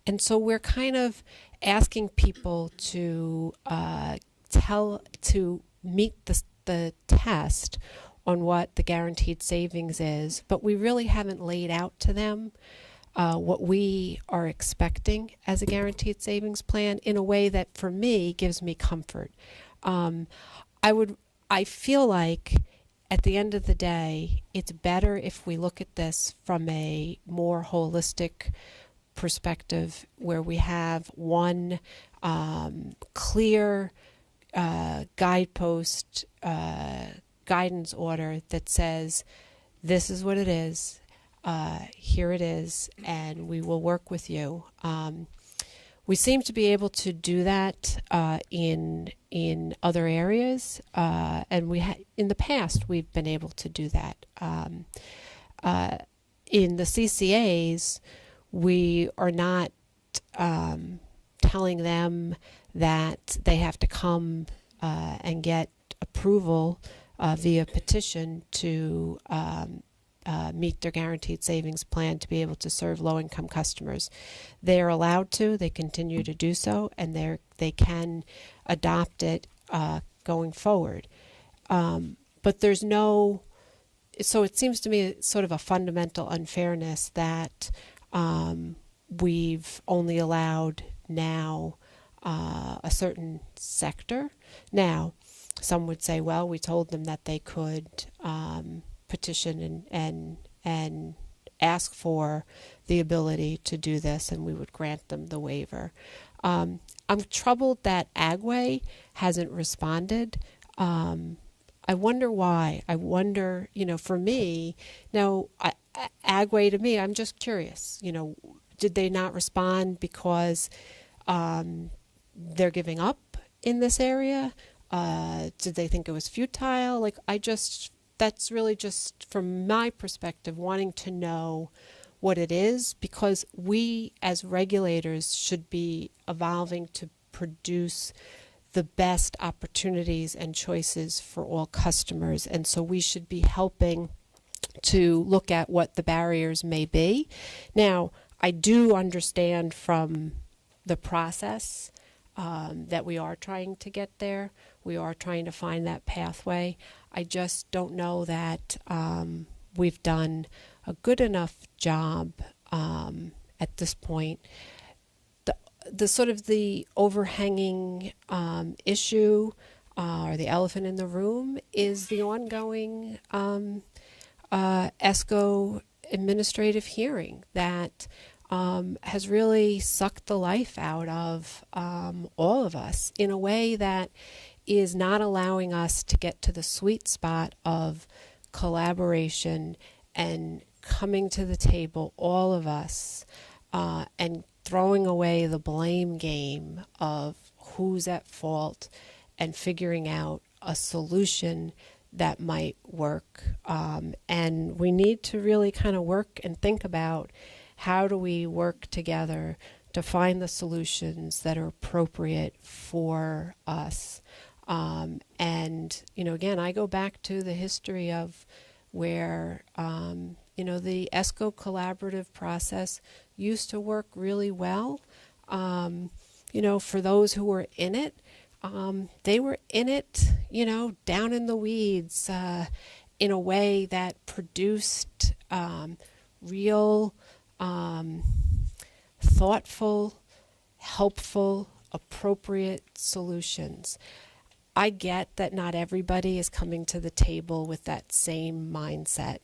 and so we're kind of asking people to meet the test on what the guaranteed savings is, but we really haven't laid out to them what we are expecting as a guaranteed savings plan in a way that, for me, gives me comfort. I feel like at the end of the day, it's better if we look at this from a more holistic perspective where we have one clear guidepost, guidance order that says, this is what it is, here it is, and we will work with you. We seem to be able to do that in other areas, and in the past we've been able to do that. in the CCAs, we are not telling them that they have to come and get approval via petition to meet their guaranteed savings plan to be able to serve low-income customers. They're allowed to. They continue to do so, and they can adopt it going forward. But there's no. So it seems to me sort of a fundamental unfairness that we've only allowed now a certain sector. Now, some would say, well, we told them that they could petition and ask for the ability to do this, and we would grant them the waiver. I'm troubled that Agway hasn't responded. I wonder why. I wonder, for me, now, Agway to me, I'm just curious, did they not respond because they're giving up in this area? Did they think it was futile? That's really just from my perspective, wanting to know what it is, because we as regulators should be evolving to produce the best opportunities and choices for all customers. And so we should be helping to look at what the barriers may be. Now, I do understand from the process that we are trying to get there. We are trying to find that pathway. I just don't know that we've done a good enough job at this point. The sort of the overhanging issue or the elephant in the room is the ongoing ESCO administrative hearing that has really sucked the life out of all of us in a way that is not allowing us to get to the sweet spot of collaboration and coming to the table, all of us, and throwing away the blame game of who's at fault and figuring out a solution that might work. And we need to really kind of work and think about how do we work together to find the solutions that are appropriate for us. And, again, I go back to the history of where, the ESCO collaborative process used to work really well. For those who were in it, they were in it, down in the weeds in a way that produced real, thoughtful, helpful, appropriate solutions. I get that not everybody is coming to the table with that same mindset.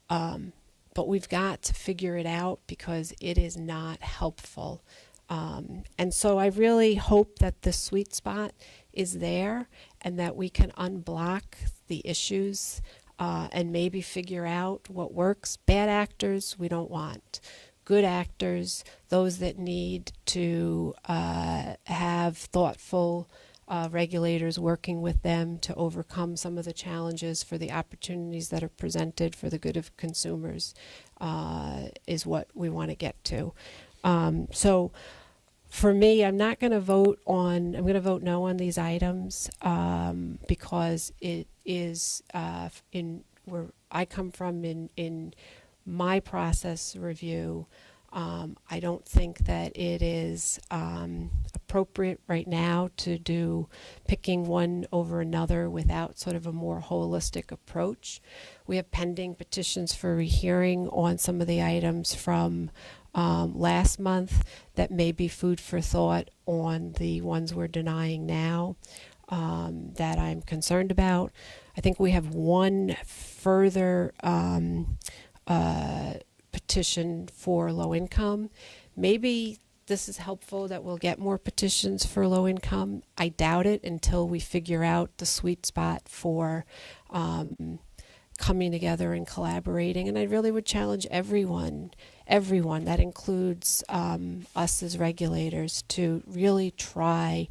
But we've got to figure it out because it is not helpful. And so I really hope that the sweet spot is there and that we can unblock the issues and maybe figure out what works. Bad actors we don't want. Good actors, those that need to have thoughtful regulators working with them to overcome some of the challenges for the opportunities that are presented for the good of consumers is what we want to get to. So for me, I'm going to vote no on these items because it is where I come from in my process review. I don't think that it is appropriate right now to do picking one over another without sort of a more holistic approach. We have pending petitions for rehearing on some of the items from last month that may be food for thought on the ones we're denying now that I'm concerned about. I think we have one further petition for low income. Maybe this is helpful that we'll get more petitions for low income. I doubt it until we figure out the sweet spot for coming together and collaborating. And I really would challenge everyone, that includes us as regulators, to really try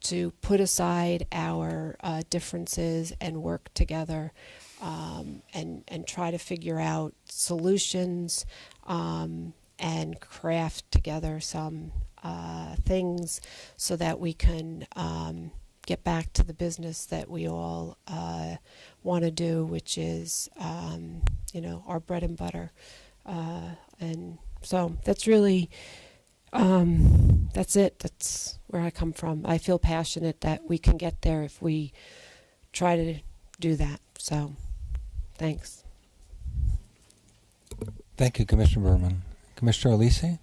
to put aside our differences and work together and try to figure out solutions and craft together some things so that we can get back to the business that we all want to do, which is, our bread and butter. And so that's really, that's it. That's where I come from. I feel passionate that we can get there if we try to do that. So, thanks. Thank you, Commissioner Berman. Commissioner Alisi?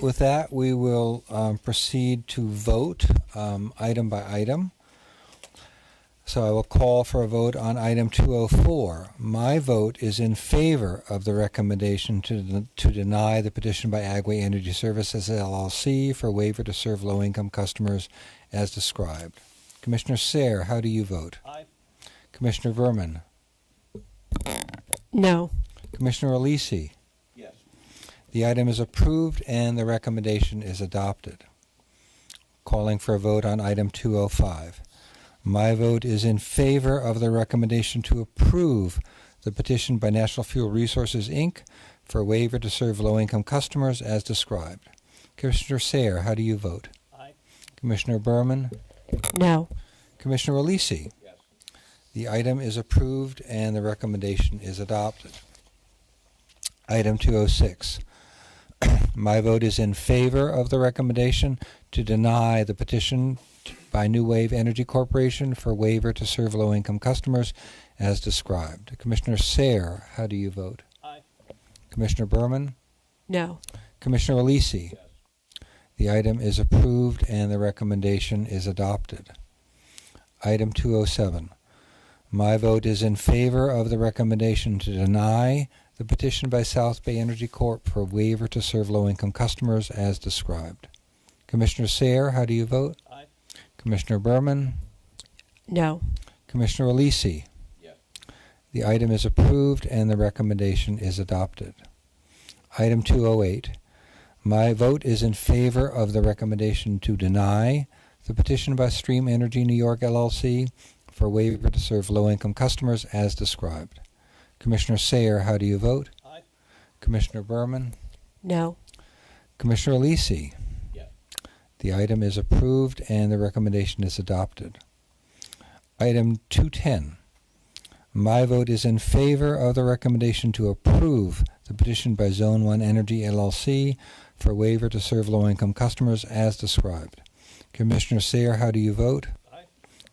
With that, we will proceed to vote item by item. So I will call for a vote on item 204. My vote is in favor of the recommendation to deny the petition by Agway Energy Services LLC for waiver to serve low-income customers as described. Commissioner Sayre, how do you vote? Aye. Commissioner Verman? No. Commissioner Alisi? Yes. The item is approved and the recommendation is adopted. Calling for a vote on item 205. My vote is in favor of the recommendation to approve the petition by National Fuel Resources, Inc. for waiver to serve low-income customers as described. Commissioner Sayre, how do you vote? Aye. Commissioner Berman? No. Commissioner Alisi? Yes. The item is approved and the recommendation is adopted. Item 206. My vote is in favor of the recommendation to deny the petition by New Wave Energy Corporation for waiver to serve low-income customers as described. Commissioner Sayre, how do you vote? Aye. Commissioner Berman? No. Commissioner Alisi? Yes. The item is approved and the recommendation is adopted. Item 207. My vote is in favor of the recommendation to deny the petition by South Bay Energy Corp. For waiver to serve low-income customers as described. Commissioner Sayre, how do you vote? Aye. Commissioner Berman? No. Commissioner Alisi? Yes. The item is approved and the recommendation is adopted. Item 208. My vote is in favor of the recommendation to deny the petition by Stream Energy New York LLC for waiver to serve low-income customers as described. Commissioner Sayre, how do you vote? Aye. Commissioner Berman? No. Commissioner Alisi? Yes. The item is approved and the recommendation is adopted. Item 210. My vote is in favor of the recommendation to approve the petition by Zone 1 Energy LLC for waiver to serve low-income customers as described. Commissioner Sayre, how do you vote? Aye.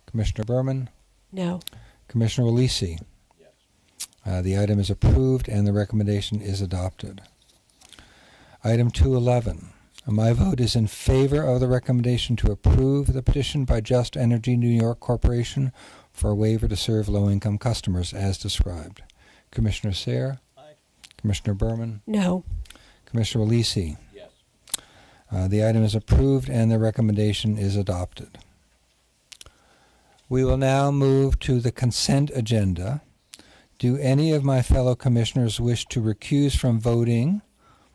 Commissioner Berman? No. Commissioner Alisi? Yes. The item is approved and the recommendation is adopted. Item 211. My vote is in favor of the recommendation to approve the petition by Just Energy New York Corporation for a waiver to serve low-income customers as described. Commissioner Sayre? Aye. Commissioner Berman? No. Commissioner Alisi? Yes. The item is approved and the recommendation is adopted. We will now move to the consent agenda. Do any of my fellow commissioners wish to recuse from voting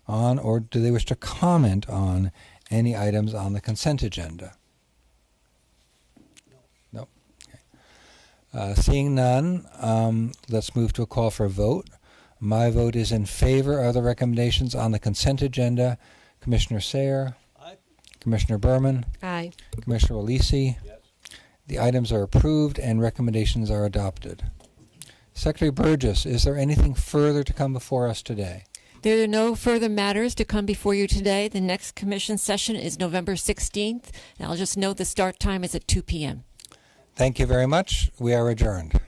on, or do they wish to comment on any items on the consent agenda? No. Okay. Seeing none, let's move to a call for a vote. My vote is in favor of the recommendations on the consent agenda. Commissioner Sayre? Aye. Commissioner Berman? Aye. Commissioner Alisi? Yes. The items are approved and recommendations are adopted. Secretary Burgess, is there anything further to come before us today? There are no further matters to come before you today. The next commission session is November 16th. And I'll just note the start time is at 2 p.m. Thank you very much. We are adjourned.